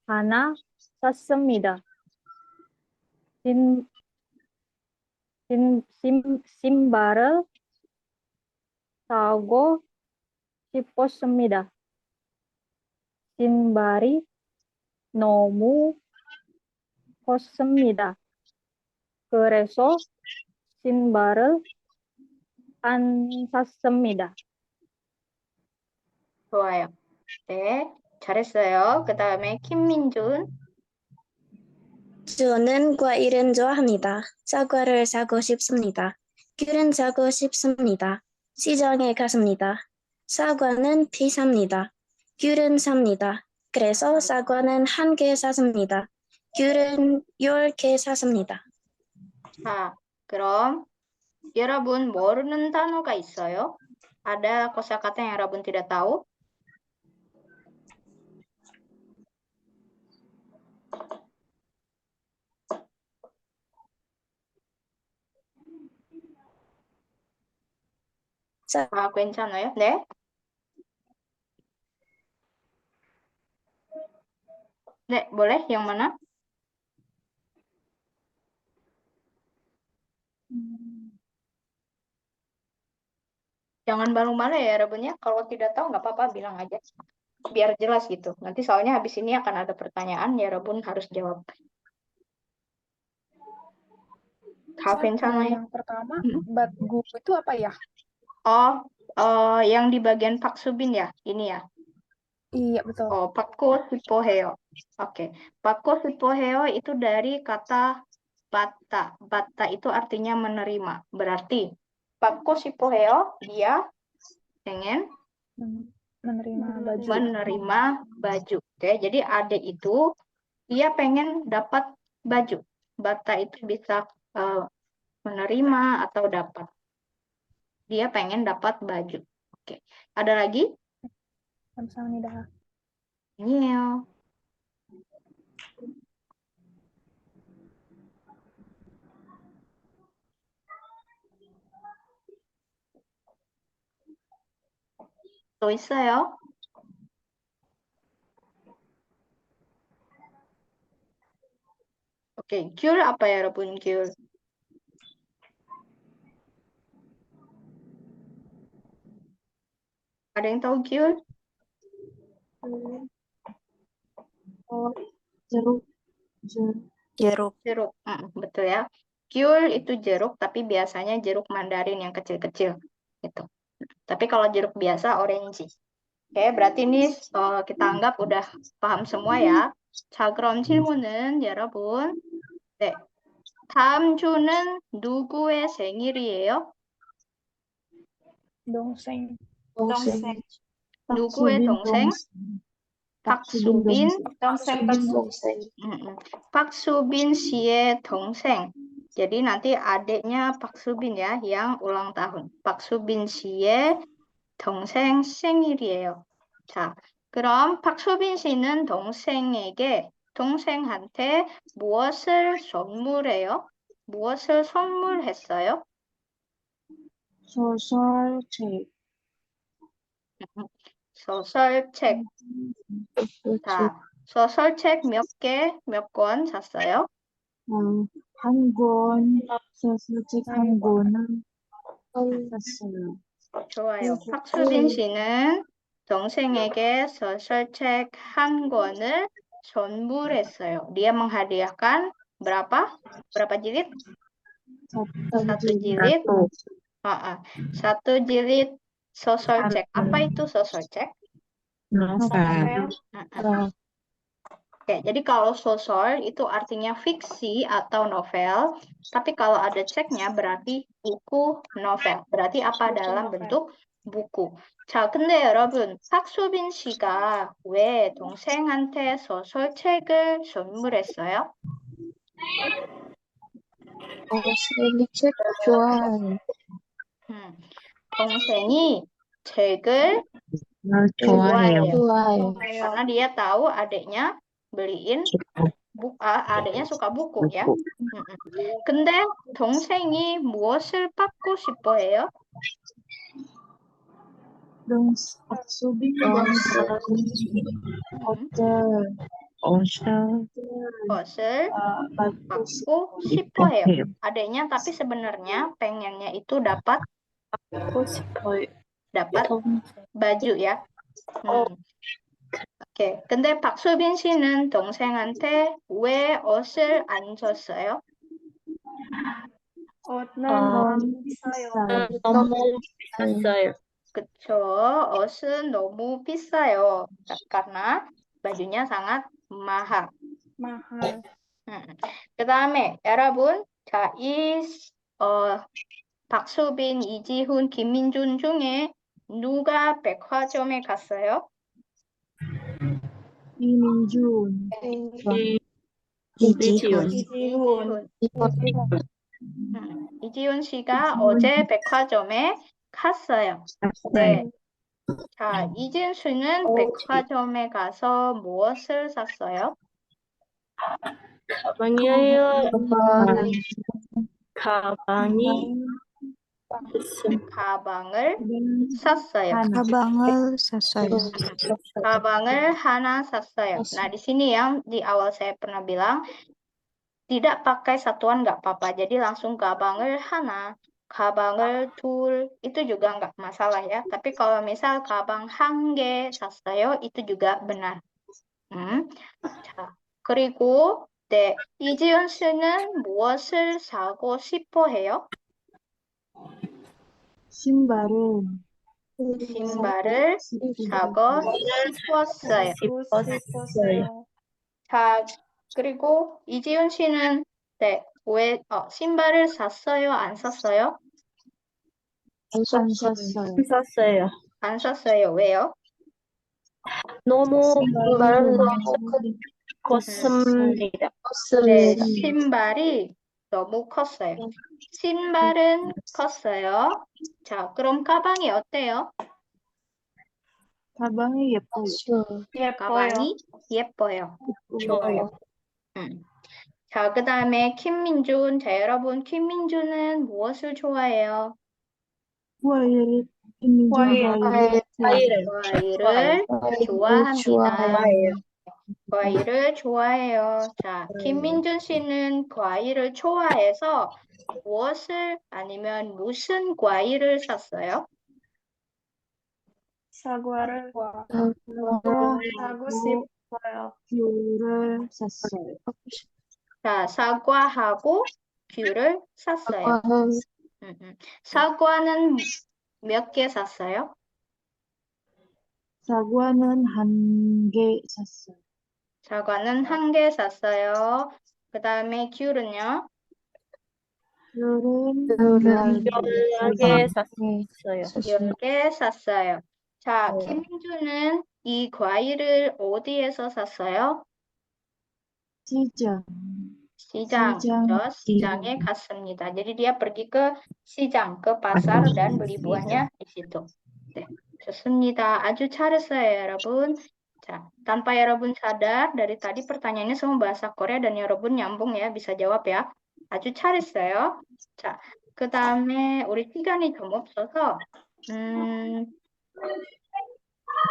하나 샀습니다. 신발을 사고 싶었습니다. 신발이 너무 컸습니다. 그래서 신발을 안 샀습니다. 좋아요. 네, 잘했어요. 그 다음에 김민준. 저는 과일은 좋아합니다. 사과를 사고 싶습니다. 귤은 사고 싶습니다. 시장에 갔습니다. 사과는 비쌉니다. 귤은 삽니다. 그래서 사과는 1개 샀습니다. 귤은 10개 샀습니다. 자, 그럼 여러분 모르는 단어가 있어요? Ada kosakata yang 여러분 tidak tahu? 괜찮아요? 네. 네, boleh. Yang mana? Jangan malu-malu ya, Rabun ya. Kalau tidak tahu nggak apa-apa, bilang aja. Biar jelas gitu. Nanti soalnya habis ini akan ada pertanyaan, ya Rabun harus jawab. Yang pertama, batgu itu apa ya? Oh, yang di bagian Pak Subin ya, ini ya. Iya, betul. Oh, pakko sipoheo. Oke, pakko sipoheo itu dari kata batta. Batta itu artinya menerima. Berarti pakko sipoheo dia pengen menerima baju. Oke, jadi adik itu dia pengen dapat baju. Batta itu bisa menerima atau dapat. Dia pengen dapat baju. Oke, ada lagi? 감사합니다. Iya. 또 있어요? Oke, 귤 apa ya, 여러분? 귤. Ada yang tahu 귤? Jeruk. Jeruk, betul ya. 귤 itu jeruk, tapi biasanya jeruk mandarin yang kecil-kecil. Gitu. Tapi kalau jeruk biasa, orange. Oke, berarti ini kita anggap udah paham semua ya. 자, 그럼 질문은 여러분. 네. 다음 주는 누구의 생일이에요? 동생. 누구의 동생? 박수빈. 박수빈 씨의 동생. Jadi nanti adiknya Pak Subin ya yang ulang tahun. 박수빈 씨의 동생 생일이에요. 자, 그럼 박수빈 씨는 동생한테 무엇을 선물해요? 무엇을 선물했어요? 소설책. 소설책. 자, 소설책 몇 권 샀어요? 한 권, 소설책 한 권은 샀어요. 좋아요. 박수빈 씨는 동생에게 소설책 한 권을 선물했어요. Dia menghadiahkan berapa jilid? Satu jilid. Satu jilid sosorcek. Apa itu sosorcek? Novel. Oke, jadi kalau sosor itu artinya fiksi atau novel, tapi kalau ada ceknya berarti buku novel. Berarti apa dalam bentuk buku. 자, 근데 여러분, 박수빈 씨가 왜 동생한테 소설책을 선물했어요? 생일책 좋아해요. 동생이 책을 좋아해요. 좋아해요. karena dia tahu adiknya beliin adiknya suka buku ya. 근데 동생이 무엇을 받고 싶어 해요? 옷을 받고 싶어 해요. adiknya tapi sebenarnya pengennya itu dapat baju ya. 오케이. 근데 박수빈 씨는 동생한테 왜 옷을 안 줬어요? 옷은 너무 비싸요. 너무 비쌌어요. 그쵸. 옷은 너무 비싸요. karena bajunya sangat mahal. mahal. 그다음에 여러분, 자, 박수빈, 이지훈, 김민준 중에 누가 백화점에 갔어요? 이민준. 이지훈 씨가 어제 백화점에 갔어요. 네. 자, 이지훈 씨는 백화점에 가서 무엇을 샀어요? 가방이에요. 가방을 샀어요. 가방을 샀어요. 가방을 하나 샀어요. Nah, di sini yang di awal saya pernah bilang, tidak pakai satuan nggak apa-apa. Jadi langsung 가방을 하나, 가방을 둘, itu juga nggak masalah ya. Tapi kalau misal 가방 한 개 샀어요, itu juga benar. 자, 그리고 네, 이지연 씨는 무엇을 사고 싶어 해요? 신발을 사고 싶었어요. 자, 그리고 이지훈 씨는 네, 왜 신발을 샀어요? 안 샀어요? 안 샀어요. 왜요? 너무 컸습니다. 네, 신발이 너무 컸어요. 신발은 컸어요. 자, 그럼 가방이 어때요? 가방이 예뻐요. 가방이 예뻐요. 좋아요. 자, 그 다음에 김민준. 자, 여러분, 김민준은 무엇을 좋아해요? 과일을 좋아합니다. 과일을 좋아해요. 자, 김민준 씨는 과일을 좋아해서 무엇을 아니면 무슨 과일을 샀어요? 사과를 사고 싶어요. 귤을 샀어요. 자, 사과하고 귤을 샀어요. 사과는 몇 개 샀어요? 사과는 한 개 샀어요. 사과는 한 개 샀어요. 그 다음에 귤은요? 귤은 10개 샀어요. 10개 샀어요. 자, 김민주는 이 과일을 어디에서 샀어요? 시장에 갔습니다. Jadi dia pergi ke 시장, ke pasar dan beli buahnya di situ. 네, 좋습니다. 아주 잘했어요, 여러분. 자, tanpa 여러분 sadar, dari tadi pertanyaannya semua bahasa Korea dan 여러분 nyambung ya, bisa jawab ya. 아주 잘했어요. 자, 그 다음에 우리 시간이 좀 없어서,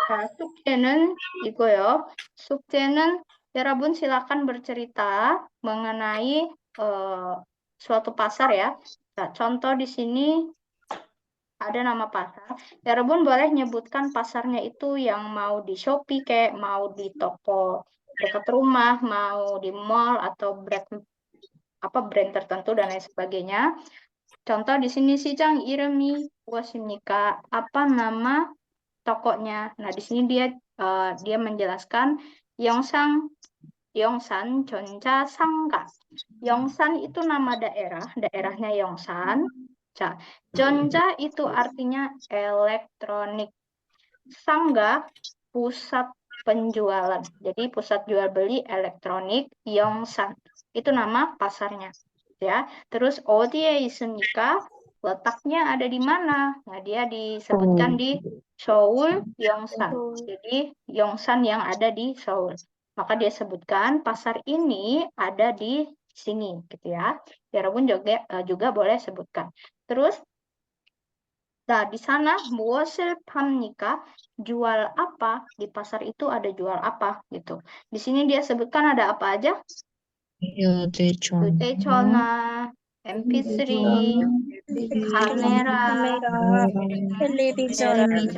자, 숙제는 이거요. 숙제는 여러분 silakan bercerita mengenai suatu pasar ya. Nah, contoh di sini ada nama pasar. Yarabbun boleh nyebutkan pasarnya itu yang mau di Shopee kayak mau di toko dekat rumah, mau di mall atau brand tertentu dan lain sebagainya. Contoh di sini 시장 이름이 무엇입니까? Apa nama tokonya? Nah, di sini dia menjelaskan Yongsan Jeonja Sangga. Yongsan itu nama daerahnya Yongsan. 자, Jeonja itu artinya elektronik. Sangga pusat penjualan. Jadi pusat jual beli elektronik Yongsan. Itu nama pasarnya. Ya. Terus 어디에 있습니까? letaknya ada di mana? Nah, dia disebutkan di Seoul, Yongsan. Jadi Yongsan yang ada di Seoul. Maka dia sebutkan pasar ini ada di sini, gitu ya. Yarabbun juga boleh sebutkan. Terus, nah di sana muosil pamnika, jual apa? Di pasar itu ada jual apa gitu. Di sini dia sebutkan ada apa aja? 휴대전화, MP3, kamera, television을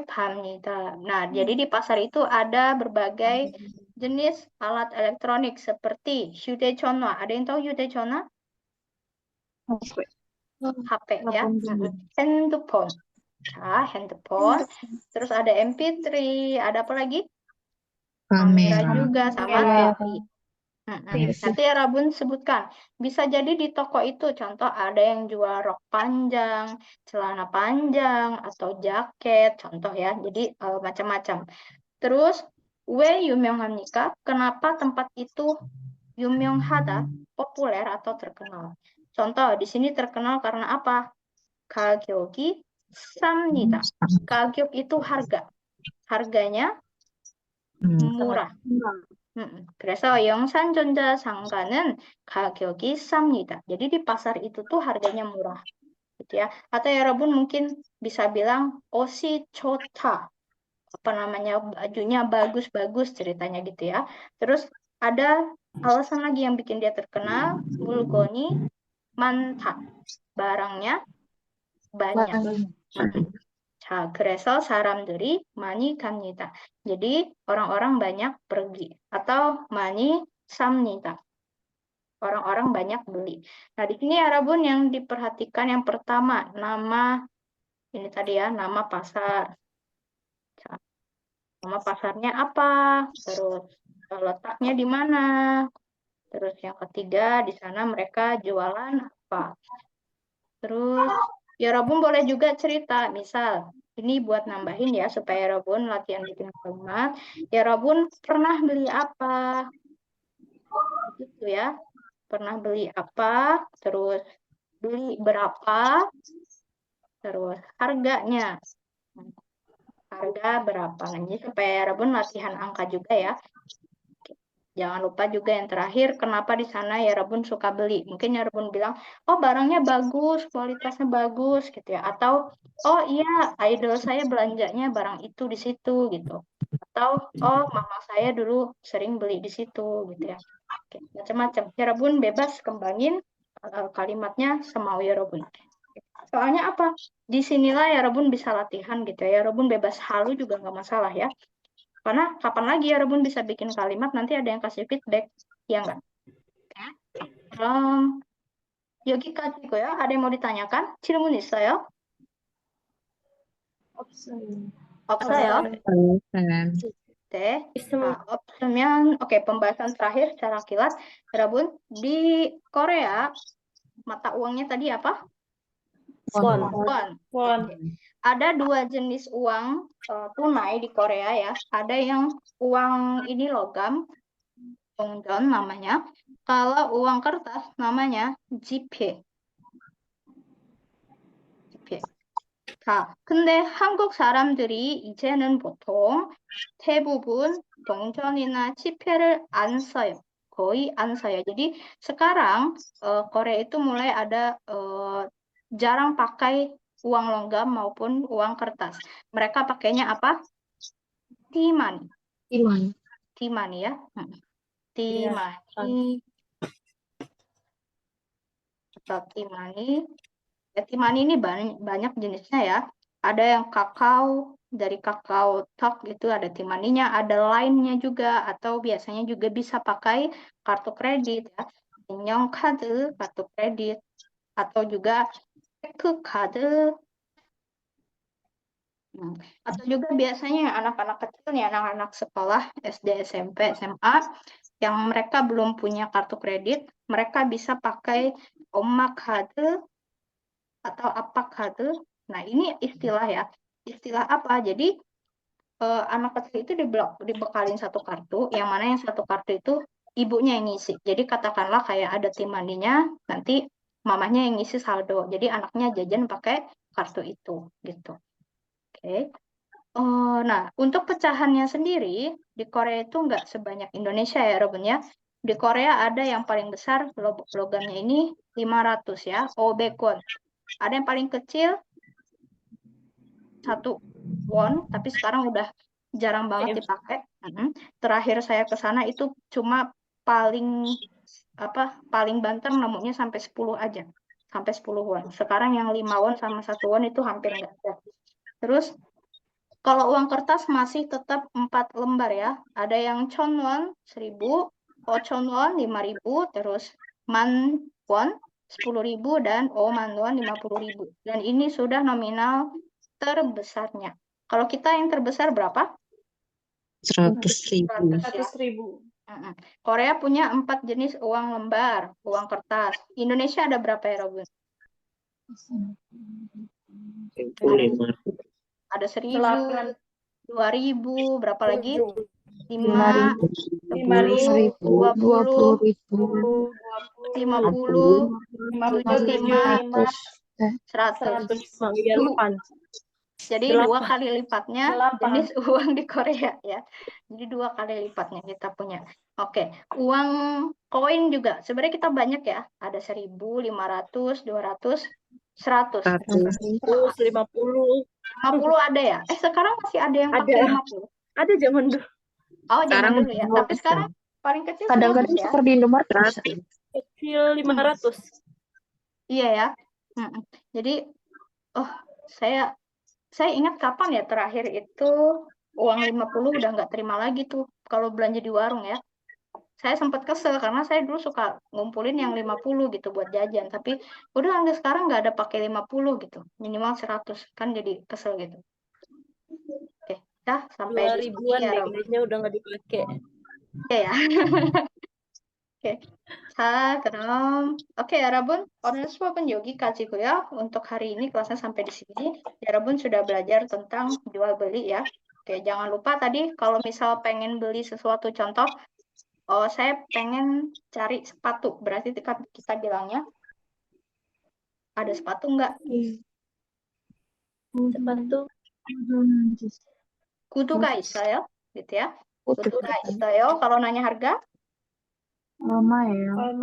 팝니다. Nah, jadi di pasar itu ada berbagai jenis alat elektronik seperti 휴대전화. Ada yang tahu 휴대전화? HP ya. Handphone. Nah, handphone. Terus ada MP3. Ada apa lagi? Kamera juga sama TV. Nanti Yarabbun sebutkan. Bisa jadi di toko itu, contoh ada yang jual rok panjang, celana panjang, atau jaket, contoh ya. Jadi macam-macam. Terus, 왜 유명합니까? Kenapa tempat itu 유명하다, populer atau terkenal? Contoh, di sini terkenal karena apa? 가격이 쌉니다. 가격 itu harga. Harganya murah. 그래서 영산전자 상가는 가격이 쌉니다. Jadi di pasar itu tuh harganya murah, gitu ya. Atau Yarabbun mungkin bisa bilang 옷이 좋다, apa namanya, bajunya bagus-bagus ceritanya gitu ya. Terus ada alasan lagi yang bikin dia terkenal, 물건이 많다, barangnya banyak. 자, 그래서 사람들이 많이 갑니다. jadi orang-orang banyak pergi atau 많이 삽니다. Orang-orang banyak beli. Nah, di sini Yarabbun yang diperhatikan yang pertama, nama ini tadi ya, nama pasar. Nama pasarnya apa? Terus letaknya di mana? Terus yang ketiga, di sana mereka jualan apa? Terus Yarabbun boleh juga cerita, misal ini buat nambahin ya supaya Yarabbun latihan bikin kalimat. Yarabbun pernah beli apa? Gitu ya. Pernah beli apa? Terus beli berapa? Terus harganya. Harga berapa? Nah, supaya Yarabbun latihan angka juga ya. Jangan lupa juga yang terakhir, kenapa di sana Yarabbun suka beli. Mungkin Yarabbun bilang, oh barangnya bagus, kualitasnya bagus, gitu ya. Atau, oh iya, idol saya belanjanya barang itu di situ, gitu. Atau, oh mama saya dulu sering beli di situ, gitu ya. Oke, macam-macam. Yarabbun bebas kembangin kalimatnya semau Yarabbun. Soalnya apa? Disinilah Yarabbun bisa latihan gitu ya. Yarabbun bebas halu juga nggak masalah ya. Karena kapan lagi Yarabbun bisa bikin kalimat, nanti ada yang kasih feedback. Ya enggak? 여기까지고요. ada yang mau ditanyakan? 질문 있어요? 없어요? 네. 없으면, oke, pembahasan terakhir secara kilat. Yarabbun, di Korea, mata uangnya tadi apa? Won. Ada dua jenis uang tunai di Korea ya. Ada yang uang ini logam, 동전 namanya. Kalau uang kertas namanya 지폐. 자, 근데 한국 사람들이 이제는 보통 대부분 동전이나 지폐를 안 써요. 거의 안 써요. Jadi sekarang Korea itu mulai ada jarang pakai uang logam maupun uang kertas. Mereka pakainya apa? T-money. T-money ya. T-money. Atau T-money. Ya, T-money ini banyak jenisnya ya. Ada yang kakao, dari kakao talk itu ada T-money-nya, ada lainnya juga, atau biasanya juga bisa pakai kartu kredit ya. 신용카드, kartu kredit, atau juga 체크카드. Atau juga biasanya anak-anak kecil nih, anak-anak sekolah SD, SMP, SMA yang mereka belum punya kartu kredit, mereka bisa pakai ommak카드 atau appak카드. Nah, ini istilah ya. Istilah apa? Jadi anak kecil itu dibekalin satu kartu, yang mana yang satu kartu itu ibunya yang ngisi. Jadi katakanlah kayak ada T-money-nya, nanti mamanya yang ngisi saldo. Jadi anaknya jajan pakai kartu itu gitu. Oke. Nah, untuk pecahannya sendiri di Korea itu nggak sebanyak Indonesia ya, Robin ya. Di Korea ada yang paling besar logamnya ini 500 ya, obekon. Ada yang paling kecil 1 won, tapi sekarang udah jarang banget dipakai. Terakhir saya ke sana itu cuma paling banter nemunya sampai 10 aja. Sampai 10 won. Sekarang yang 5 won sama 1 won itu hampir nggak ada. Terus kalau uang kertas masih tetap 4 lembar ya. Ada yang 1,000 won 1.000, 5,000 won 5.000, terus man won 10.000 dan man won 50.000. Dan ini sudah nominal terbesarnya. Kalau kita yang terbesar berapa? 100.000. 100.000. Korea punya 4 jenis uang lembar, uang kertas. Indonesia ada berapa ya, Robin? Ada 1.000, 2.000, berapa lagi? 5, 10, 20, 50, 75, 100. Jadi 2 kali lipatnya jenis uang di Korea ya. Jadi 2 kali lipatnya kita punya. Oke, uang koin juga. Sebenarnya kita banyak ya. Ada 1.000, 500, 200, 100. 50. 50 ada ya? Sekarang masih ada yang pakai 50? Ada zaman dulu. Oh, zaman dulu ya. Tapi sekarang paling kecil Kadang-kadang 100 ya? seperti Indomaret bisa. Kecil 500. Iya ya. Jadi, saya ingat kapan ya terakhir itu uang 50 udah nggak terima lagi tuh kalau belanja di warung ya. Saya sempat kesel karena saya dulu suka ngumpulin yang 50 gitu buat jajan. Tapi udah sekarang nggak ada pakai 50 gitu. Minimal 100. Kan jadi kesel gitu. Oke, dah sampai di sini 2000-an ya. deh, kayaknya udah nggak dipakai. Oke ya. Oke. 그럼 oke 여러분 오늘 수업은 여기까지고요. Untuk hari ini kelasnya sampai di sini. 여러분 sudah belajar tentang jual beli ya. Oke, jangan lupa tadi kalau misal pengen beli sesuatu, contoh saya pengen cari sepatu, berarti kita bilangnya ada sepatu nggak? Sepatu. 구두가 있어요? gitu ya. 구두가 있어요. Kalau nanya harga? 얼마예요?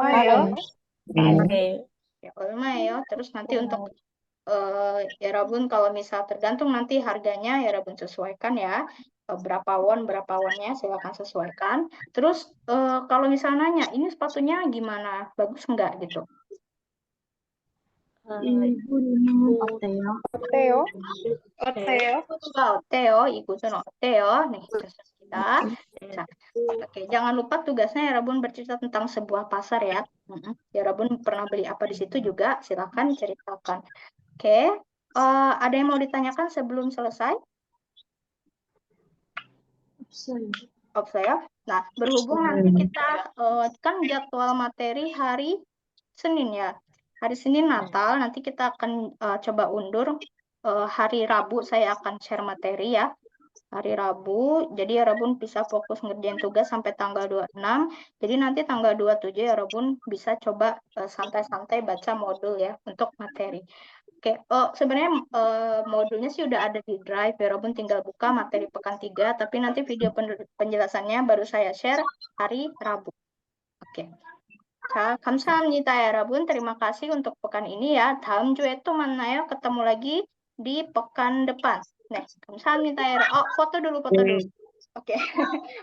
얼마예요? Terus nanti untuk 여러분 kalau misal tergantung nanti harganya 여러분 sesuaikan ya. Berapa wonnya silakan sesuaikan. Terus kalau misal nanya ini sepatunya gimana? Bagus nggak gitu? 어때요? 이 구두는 어때요? nih terus kita. Oke, jangan lupa tugasnya Rabun bercerita tentang sebuah pasar ya. Rabun pernah beli apa di situ juga, silakan ceritakan. Oke, ada yang mau ditanyakan sebelum selesai? Saya. Nah, berhubung nanti kita kan jadwal materi hari Senin ya. Hari Senin Natal, nanti kita akan coba undur. Hari Rabu saya akan share materi ya. Hari Rabu, jadi Rabun bisa fokus ngerjain tugas sampai tanggal 26. Jadi nanti tanggal 27 Rabun bisa coba santai-santai baca modul ya untuk materi. Oke, sebenarnya modulnya sih udah ada di Drive, Rabun tinggal buka materi pekan 3, tapi nanti video penjelasannya baru saya share hari Rabu. Oke. 자, 감사합니다, 여러분. Terima kasih untuk pekan ini ya. 다음 주에 또 만나요. ketemu lagi di pekan depan. 네, 감사합니다, 여러분. foto dulu. 오케이.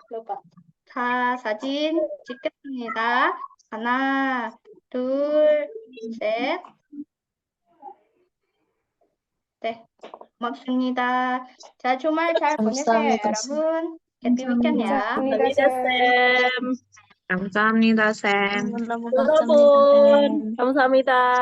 lupa. 자, 사진 찍겠습니다. 하나, 둘, 셋. 네, 고맙습니다. 자, 주말 잘 보내세요, 여러분. 해피 위켄드 야. 감사합니다, 쌤. 여러분, 감사합니다.